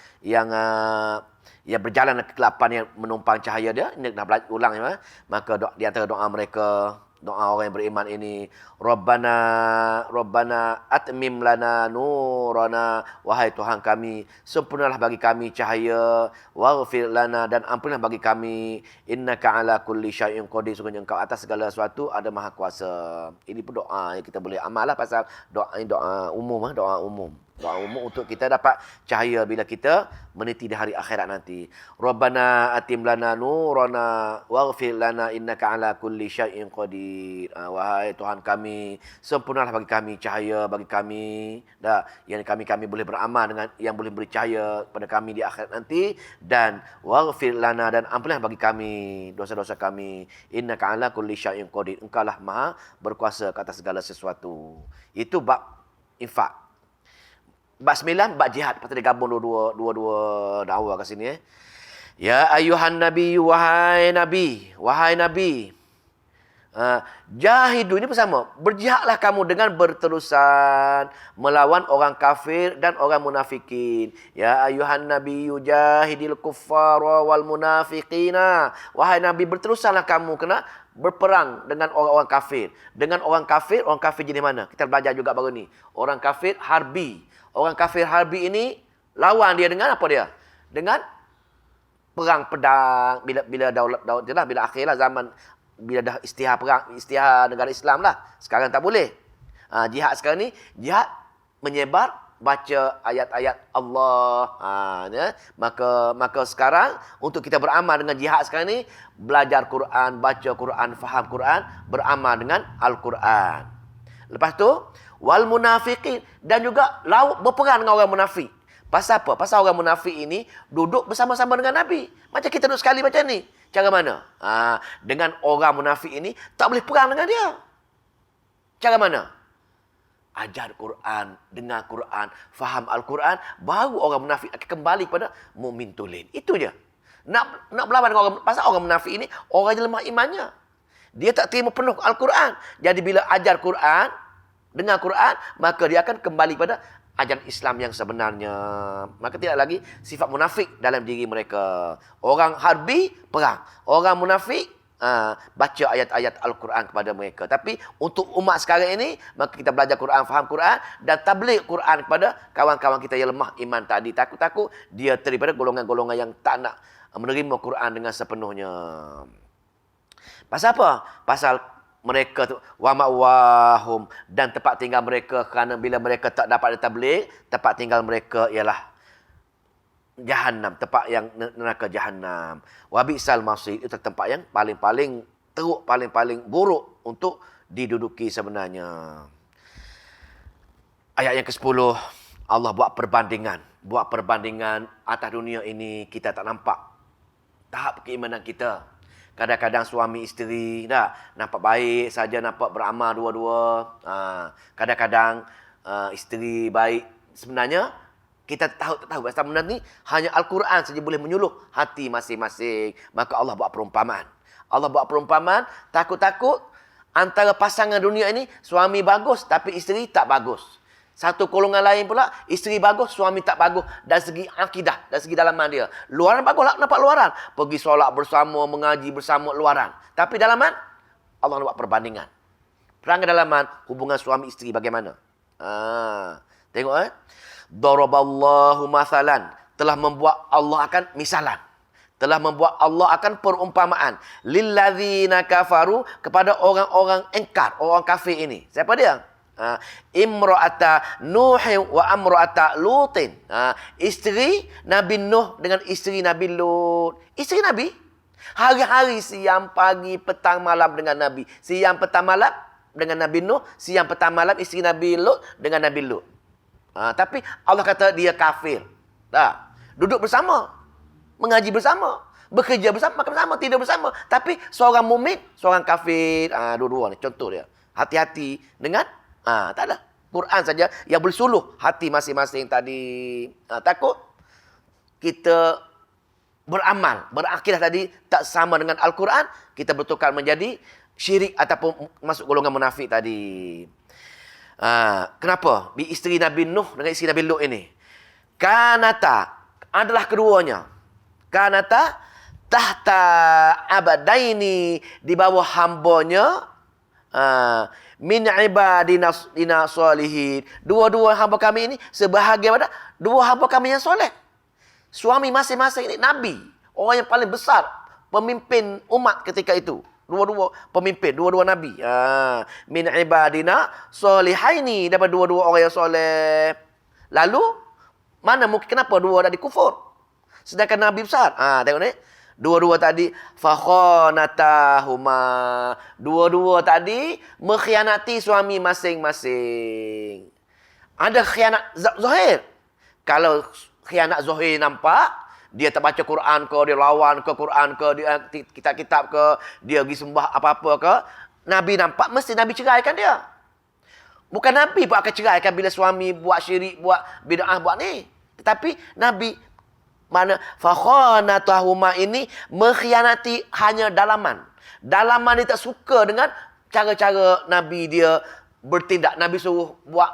berjalan ke kegelapan yang menumpang cahaya dia. Ini dah belajar ulang ya. Maka di antara doa mereka, doa orang yang beriman ini, Rabbana atmim lana nurana, wahai Tuhan kami, sempurnalah bagi kami cahaya, waghfir lana, dan ampunilah bagi kami, innaka ala kulli syai'in qadir, sungguhnya engkau atas segala sesuatu ada maha kuasa. Ini pun doa yang kita boleh amal lah, pasal doa ini doa umum, doa umum. Doa umum untuk kita dapat cahaya bila kita meniti di hari akhirat nanti. Rabbana atim lana nurana waghfir lana innaka ala kulli syai'in qadir. Wahai Tuhan kami, sempurnalah bagi kami cahaya bagi kami. Yang kami boleh beramal dengan yang boleh beri cahaya pada kami di akhirat nanti, dan waghfir lana, dan ampunilah bagi kami dosa-dosa kami. Innaka ala kulli syai'in qadir. Engkaulah maha berkuasa ke atas segala sesuatu. Itu bab infak. Bab 9, bab jihad. Lepas tu dia gabung dua-dua dakwah kat sini. Ya ayuhan nabi, wahai nabi. Jahidu ini bersama. Berjihadlah kamu dengan berterusan melawan orang kafir dan orang munafikin. Ya ayuhan nabi, jahidil kuffara wal munafiqina. Wahai nabi, berterusanlah kamu kena berperang dengan orang-orang kafir. Dengan orang kafir jenis mana? Kita belajar juga baru ni. Orang kafir harbi. Orang kafir harbi ini lawan dia dengan apa dia? Dengan perang pedang. Bila daulat jelah, bila akhirlah zaman, bila dah istihar perang, istihar negara Islam lah. Sekarang tak boleh. Jihad sekarang ni, jihad menyebar, baca ayat-ayat Allah. Maka sekarang untuk kita beramal dengan jihad sekarang ni, belajar Quran, baca Quran, faham Quran, beramal dengan Al-Quran. Lepas tu wal munafiqin, dan juga berperang dengan orang munafik. Pasal apa? Pasal orang munafik ini duduk bersama-sama dengan Nabi. Macam kita duduk sekali macam ni. Cara mana? Dengan orang munafik ini tak boleh perang dengan dia. Cara mana? Ajar Quran, dengar Quran, faham Al-Quran, baru orang munafik akan kembali kepada mukmin tulen. Itu je. Nak berlawan dengan orang, pasal orang munafik ini orang yang lemah imannya. Dia tak terima penuh Al-Quran. Jadi bila ajar Quran, dengar Quran, maka dia akan kembali pada ajaran Islam yang sebenarnya. Maka tidak lagi sifat munafik dalam diri mereka. Orang harbi, perang. Orang munafik, baca ayat-ayat Al-Quran kepada mereka. Tapi untuk umat sekarang ini, maka kita belajar Quran, faham Quran, dan tabligh Quran kepada kawan-kawan kita yang lemah iman tadi. Takut-takut dia daripada golongan-golongan yang tak nak menerima Quran dengan sepenuhnya. Pasal apa? Pasal mereka tu wa ma'wahum, dan tempat tinggal mereka, kerana bila mereka tak dapat tabligh, tempat tinggal mereka ialah Jahannam, tempat yang neraka Jahannam. Wa bi'sal masir, itu tempat yang paling-paling teruk, paling-paling buruk untuk diduduki sebenarnya. Ayat yang ke-10, Allah buat perbandingan atas dunia ini. Kita tak nampak tahap keimanan kita. Kadang-kadang suami isteri nampak baik saja, nampak beramal dua-dua. Kadang-kadang isteri baik. Sebenarnya kita tak tahu. Sebenarnya ni hanya Al-Quran saja boleh menyuluh hati masing-masing. Maka Allah buat perumpamaan. Takut-takut antara pasangan dunia ini, suami bagus tapi isteri tak bagus. Satu golongan lain pula, isteri bagus, suami tak bagus. Dari segi akidah, dari segi dalaman dia. Luaran bagus lah, nampak luaran. Pergi solat bersama, mengaji bersama, luaran. Tapi dalaman, Allah nak buat perbandingan. Perangai dalaman, hubungan suami isteri bagaimana. Tengok Daraballahu mathalan. Telah membuat Allah akan misalan. Telah membuat Allah akan perumpamaan. Lilladzina kafaru, kepada orang-orang engkar, orang kafir ini. Siapa dia? Imra'ata Nuh wa amra'ata Lutin. Isteri Nabi Nuh dengan isteri Nabi Lut. Isteri Nabi hari-hari, siang, pagi, petang, malam dengan Nabi. Siang, petang, malam dengan Nabi Nuh. Siang, petang, malam isteri Nabi Lut dengan Nabi Lut. Tapi Allah kata dia kafir. Duduk bersama, mengaji bersama, bekerja bersama, makan bersama, tidur bersama. Tapi seorang mukmin, seorang kafir. Dua-dua ni contoh dia. Hati-hati dengan tak ada. Quran saja yang bersuluh hati masing-masing tadi. Takut kita beramal, berakidah tadi tak sama dengan Al-Quran, kita bertukar menjadi syirik ataupun masuk golongan munafik tadi. Kenapa? Isteri Nabi Nuh dengan isteri Nabi Lut ini. Kanata, adalah keduanya. Kanata tahta abadaini, di bawah hambanya. Min ibadina salihin. Dua-dua hamba kami ini sebahagian pada dua hamba kami yang soleh. Suami masing-masing ini Nabi. Orang yang paling besar. Pemimpin umat ketika itu. Dua-dua pemimpin. Dua-dua Nabi. Min ibadina salihaini. Dapat dua-dua orang yang soleh. Lalu, mana mungkin kenapa dua tadi kufur? Sedangkan Nabi besar. Tengok ni. Dua-dua tadi fakhanatahuma. Dua-dua tadi mengkhianati suami masing-masing. Ada khianat zahir. Kalau khianat zahir nampak, dia tak baca Quran ke, dia lawan ke Quran ke, dia kitab-kitab ke, dia pergi sembah apa-apa ke, Nabi nampak mesti Nabi ceraikan dia. Bukan Nabi pun akan ceraikan bila suami buat syirik, buat bid'ah, buat ni. Tetapi Nabi mana fakhanatahuma ini mengkhianati hanya dalaman. Dalaman dia tak suka dengan cara-cara Nabi dia bertindak. Nabi suruh buat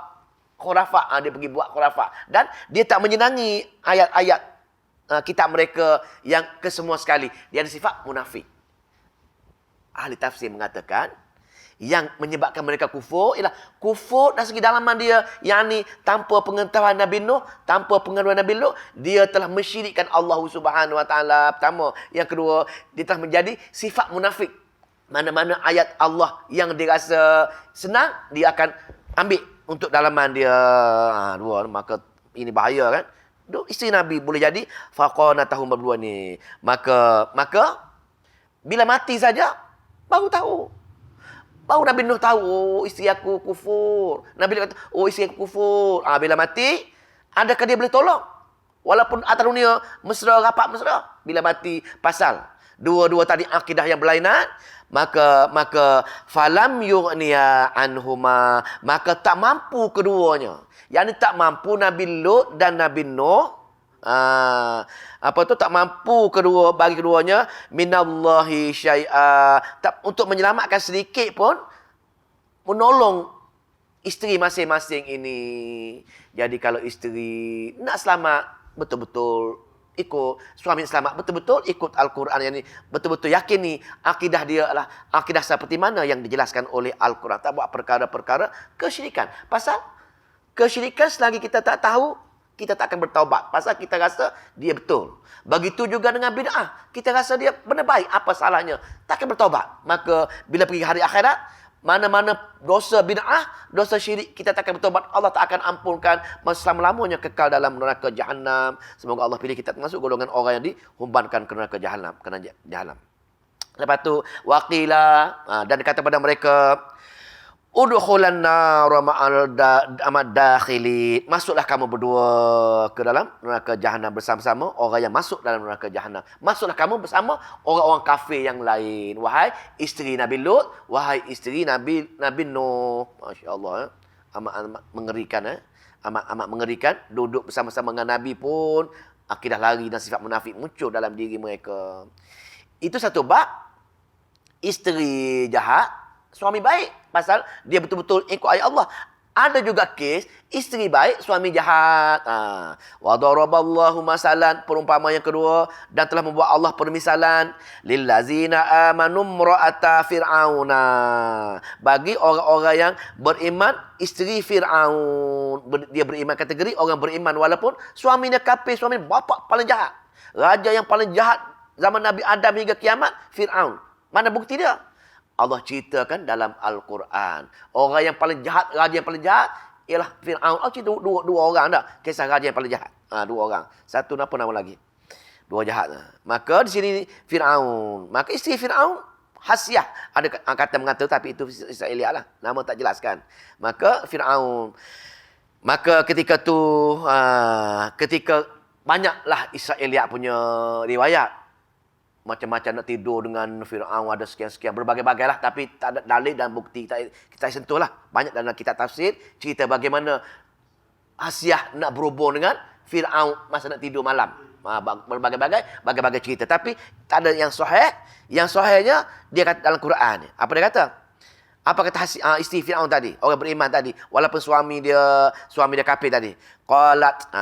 khurafat, dia pergi buat khurafat. Dan dia tak menyenangi ayat-ayat kitab mereka yang kesemua sekali. Dia ada sifat munafik. Ahli tafsir mengatakan yang menyebabkan mereka kufur ialah kufur dari segi dalaman dia, yakni tanpa pengetahuan Nabi Nuh, tanpa pengetahuan Nabi Lut, dia telah mensyirikkan Allah Subhanahu Wa Taala. Pertama, yang kedua, dia telah menjadi sifat munafik. Mana-mana ayat Allah yang dia rasa senang, dia akan ambil untuk dalaman dia. Dua, maka ini bahaya kan? Isteri Nabi boleh jadi faqanatahum berdua ni. Maka bila mati saja baru tahu. Baru Nabi Nuh tahu, isteri aku kufur. Nabi kata, isteri aku kufur. Bila mati, adakah dia boleh tolong? Walaupun atas dunia mesra, rapat mesra. Bila mati, pasal dua-dua tadi akidah yang berlainan, maka falam yughniya anhuma, maka tak mampu keduanya. Yang ini tak mampu Nabi Lut dan Nabi Nuh. Tak mampu bagi keduanya minallahi syai'a, untuk menyelamatkan sedikit pun menolong isteri masing-masing ini. Jadi kalau isteri nak selamat betul-betul ikut, suami selamat betul-betul ikut Al-Quran, yang ni betul-betul yakin ni akidah dia adalah akidah seperti mana yang dijelaskan oleh Al-Quran, tak buat perkara-perkara kesyirikan. Pasal kesyirikan selagi kita tak tahu, kita tak akan bertaubat. Pasal kita rasa dia betul. Begitu juga dengan bid'ah. Kita rasa dia benar baik. Apa salahnya? Tak akan bertaubat. Maka bila pergi hari akhirat, mana-mana dosa bid'ah, dosa syirik, kita tak akan bertaubat. Allah tak akan ampunkan. Selama-lamanya kekal dalam neraka Jahannam. Semoga Allah pilih kita termasuk golongan orang yang dihumbankan ke neraka Jahannam. Lepas tu, waqila, dan kata pada mereka, udkhulan nar ma'al dakhili, masuklah kamu berdua ke dalam neraka Jahannam bersama-sama orang yang masuk dalam neraka Jahannam. Masuklah kamu bersama orang-orang kafir yang lain. Wahai isteri Nabi Lut, wahai isteri Nabi Nuh. Masya-Allah, amat mengerikan, amat mengerikan. Duduk bersama-sama dengan Nabi pun akidah lari dan sifat munafik muncul dalam diri mereka. Itu satu bab. Isteri jahat, suami baik. Pasal dia betul-betul ikut ayat Allah. Ada juga kes isteri baik, suami jahat. Wa daraballahu masalan, perumpamaan yang kedua, dan telah membuat Allah permisalan lillazina amanu imra'ata fir'auna, bagi orang-orang yang beriman isteri Fir'aun. Dia beriman, kategori orang beriman walaupun suaminya kafir, suami bapa paling jahat. Raja yang paling jahat zaman Nabi Adam hingga kiamat, Fir'aun. Mana bukti dia? Allah ceritakan dalam Al-Quran. Orang yang paling jahat, raja yang paling jahat, ialah Fir'aun. Allah cerita dua orang tak? Kisah raja yang paling jahat. Dua orang. Satu apa nama lagi? Dua jahat. Maka di sini Fir'aun. Maka isteri Fir'aun, Hasiyah. Ada kata mengata, tapi itu Israeliat lah. Nama tak jelaskan. Maka Fir'aun. Maka ketika tu, ketika banyaklah Israeliat punya riwayat. Macam-macam nak tidur dengan Fir'aun, ada sekian-sekian, berbagai-bagai lah. Tapi tak ada dalil dan bukti. Kita sentuh lah. Banyak dalam kitab tafsir, cerita bagaimana Hasiyah nak berhubung dengan Fir'aun masa nak tidur malam. Berbagai-bagai cerita. Tapi tak ada yang sahih. Yang sahihnya, dia kata dalam Quran. Apa dia kata? Apa kata isteri Fir'aun tadi? Orang beriman tadi. Walaupun suami dia kafir tadi. Qalat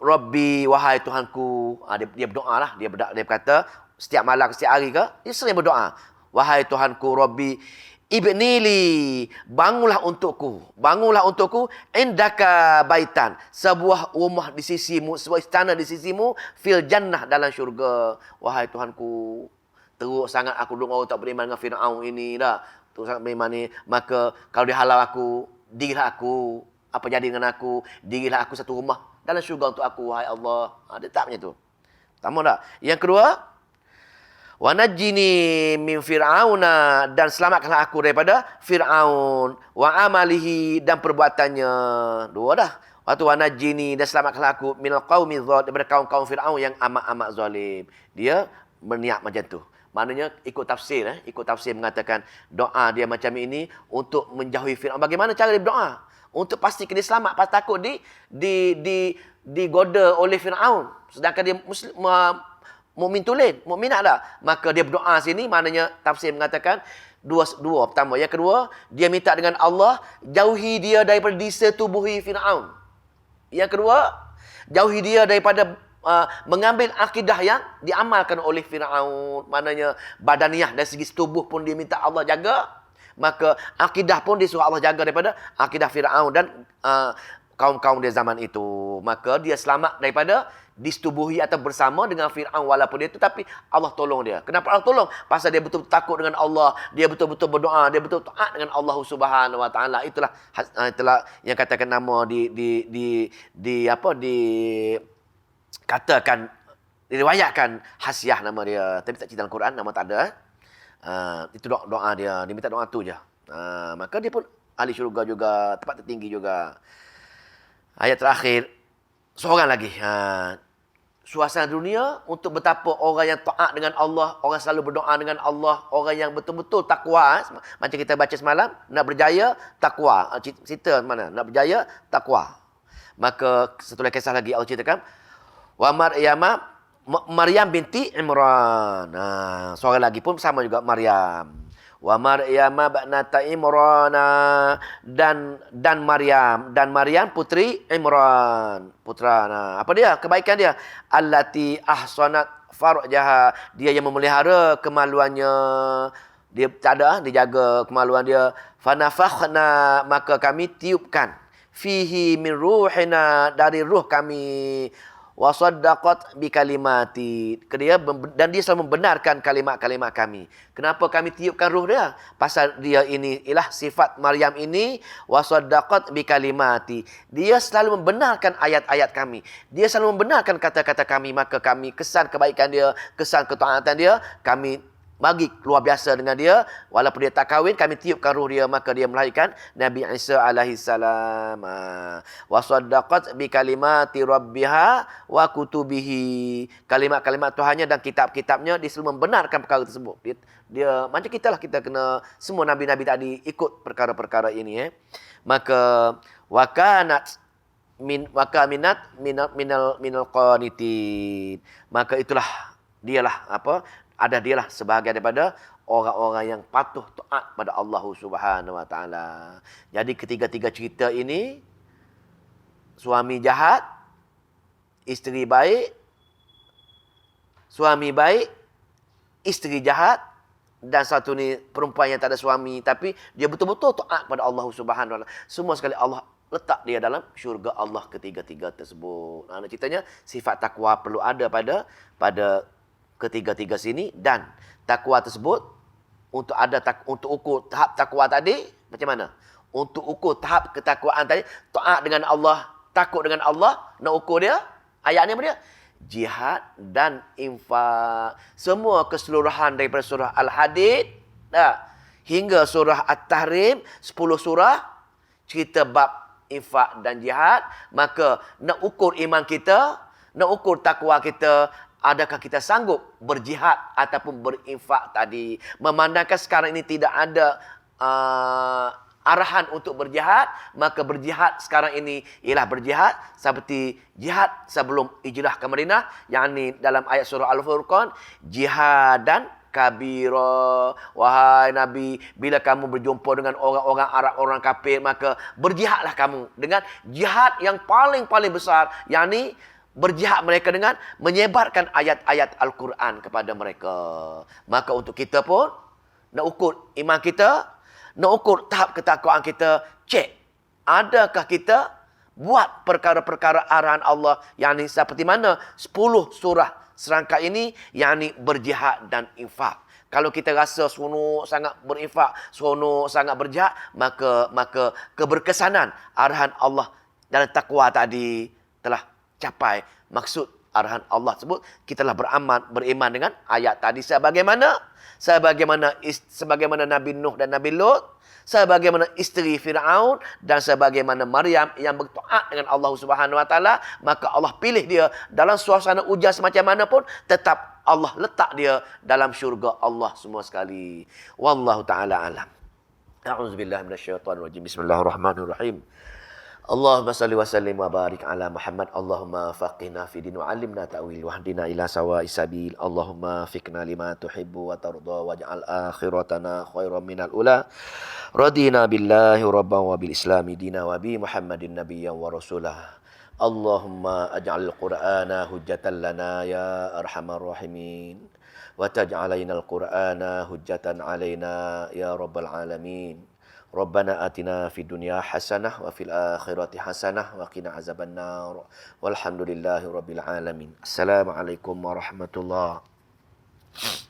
Rabbi, wahai Tuhanku. Dia berdoa lah. Dia berkata, setiap malam, setiap hari ke, dia sering berdoa. Wahai Tuhanku, Rabbi, ibnili, bangunlah untukku, indaka baitan, sebuah rumah di sisimu, sebuah istana di sisimu, fil jannah, dalam syurga. Wahai Tuhanku, teruk sangat aku dulu orang tak beriman dengan Fir'aun ini dah. Teruk sangat beriman ni. Maka kalau dia halau aku, dirilah aku. Apa jadi dengan aku? Dirilah aku satu rumah dalam syurga untuk aku, wahai Allah. Dia tak macam tu. Pertama tak? Yang kedua, wa najjini min fir'auna, dan selamatkanlah aku daripada Fir'aun, wa amalihi, dan perbuatannya. Dua dah. Waktu wa najjini, dan selamatkanlah aku minal qaumi dzalimin, daripada kaum-kaum Fir'aun yang amat-amat zalim. Dia berniat macam tu. Maknanya ikut tafsir, ikut tafsir mengatakan doa dia macam ini untuk menjauhi Fir'aun. Bagaimana cara dia berdoa? Untuk pastikan dia selamat, pas takut digoda oleh Fir'aun. Sedangkan dia muslim, mukmin tulen, mukminat dah. Maka dia berdoa sini, maknanya tafsir mengatakan dua. Pertama, yang kedua, dia minta dengan Allah jauhi dia daripada disetubuhi Fir'aun. Yang kedua, jauhi dia daripada mengambil akidah yang diamalkan oleh Fir'aun. Maknanya badaniah, dari segi tubuh pun dia minta Allah jaga. Maka akidah pun disuruh Allah jaga daripada akidah Fir'aun dan kaum-kaum dia zaman itu. Maka dia selamat daripada disetubuhi atau bersama dengan Fir'aun walaupun dia itu, tapi Allah tolong dia. Kenapa Allah tolong? Pasal dia betul-betul takut dengan Allah, dia betul-betul berdoa, dia betul taat dengan Allah Subhanahu Wa Taala. Itulah yang katakan nama katakan, diriwayatkan Hasiyah nama dia. Tapi tak cerita dalam Quran, nama tak ada. Itu doa dia. Dia minta doa tu je. Maka dia pun ahli syurga juga, tempat tertinggi juga. Ayat terakhir, seorang lagi. Suasana dunia untuk betapa orang yang taat dengan Allah, orang selalu berdoa dengan Allah, orang yang betul-betul takwa. Macam kita baca semalam, nak berjaya, takwa. Cerita mana? Nak berjaya, takwa. Maka satu lagi kisah lagi Allah ceritakan, wa Maryam binti Imran. Seorang lagi pun sama juga Maryam. Wa Maryam ba'nata Imran, dan Maryam putri Imran, putra. Apa dia? Kebaikan dia. Allati ahsanat farjaha, dia yang memelihara kemaluannya. Dia tak ada, dia jaga kemaluan dia. Fanafakhna, maka kami tiupkan. Fihi min ruhina, dari ruh kami. Wasaddaqat bi kalimati, dan dia selalu membenarkan kalimat-kalimat kami. Kenapa kami tiupkan ruh dia? Pasal dia ini ialah sifat Maryam ini, wasaddaqat bi kalimati. Dia selalu membenarkan ayat-ayat kami. Dia selalu membenarkan kata-kata kami, maka kami kesan kebaikan dia, kesan ketaatan dia, kami bagi luar biasa dengan dia. Walaupun dia tak kahwin, kami tiupkan ruh dia, maka dia melahirkan Nabi Isa alaihi salam. Wa saddaqat bi kalimati rabbiha wa kutubihi. Kalimat-kalimat Tuhannya dan kitab-kitabnya, dia selalu membenarkan perkara tersebut. Dia macam kita lah, kita kena semua nabi-nabi tadi ikut perkara-perkara ini. Maka wakanat minal qanitin. Maka itulah dialah dialah sebahagian daripada orang-orang yang patuh taat pada Allah Subhanahu wa taala. Jadi ketiga-tiga cerita ini, suami jahat, isteri baik, suami baik, isteri jahat, dan satu ni perempuan yang tak ada suami tapi dia betul-betul taat pada Allah Subhanahu wa taala. Semua sekali Allah letak dia dalam syurga Allah ketiga-tiga tersebut. Nah, ceritanya sifat takwa perlu ada pada ketiga-tiga sini, dan takwa tersebut untuk ukur tahap takwa tadi macam mana? Untuk ukur tahap ketakwaan tadi, taat dengan Allah, takut dengan Allah, nak ukur dia ayat ni apa dia? Jihad dan infak. Semua keseluruhan daripada surah Al-Hadid hingga surah At-Tahrim, 10 surah cerita bab infak dan jihad. Maka nak ukur iman kita, nak ukur takwa kita, adakah kita sanggup berjihad ataupun berinfak tadi. Memandangkan sekarang ini tidak ada arahan untuk berjihad, maka berjihad sekarang ini ialah berjihad seperti jihad sebelum hijrah ke Madinah, yakni dalam ayat surah Al-Furqan, jihadan kabira. Wahai Nabi, bila kamu berjumpa dengan orang-orang Arab, orang kafir, maka berjihadlah kamu dengan jihad yang paling-paling besar, yakni berjihad mereka dengan menyebarkan ayat-ayat Al-Quran kepada mereka. Maka untuk kita pun nak ukur iman kita, nak ukur tahap ketakwaan kita, cek adakah kita buat perkara-perkara arahan Allah, yakni seperti mana 10 surah serangkai ini, yakni berjihad dan infak. Kalau kita rasa seronok sangat berinfak, seronok sangat berjihad, maka keberkesanan arahan Allah dalam takwa tadi telah capai maksud arahan Allah tersebut. Kita telah beriman dengan ayat tadi sebagaimana Nabi Nuh dan Nabi Lut, sebagaimana isteri Firaun, dan sebagaimana Maryam yang bertaat dengan Allah Subhanahu wa taala. Maka Allah pilih dia dalam suasana ujian semacam mana pun, tetap Allah letak dia dalam syurga Allah semua sekali. Wallahu taala alam. A'udzubillahi minasyaitonirrajim. Bismillahirrahmanirrahim. Allahumma salli wa sallim wa barik ala Muhammad. Allahumma faqihna fi din wa 'allimna ta'wil wahdina ila sawa'is sabil. Allahumma fiqna lima tuhibbu wa tarda waj'al akhiratana khairan minal ula. Radina billahi rabban wa bil islami dina wa bi Muhammadin nabiyyan wa rasulah. Allahumma aj'al al-Qur'ana hujjatan lana ya arhamar rahimin, wa taj'al alaina al-Qur'ana hujjatan alaina ya rabbal alamin. Rabbana atina fid dunya hasanah wa fil akhirati hasanah wa qina azabannar. Walhamdulillahi rabbil alamin. Assalamualaikum warahmatullahi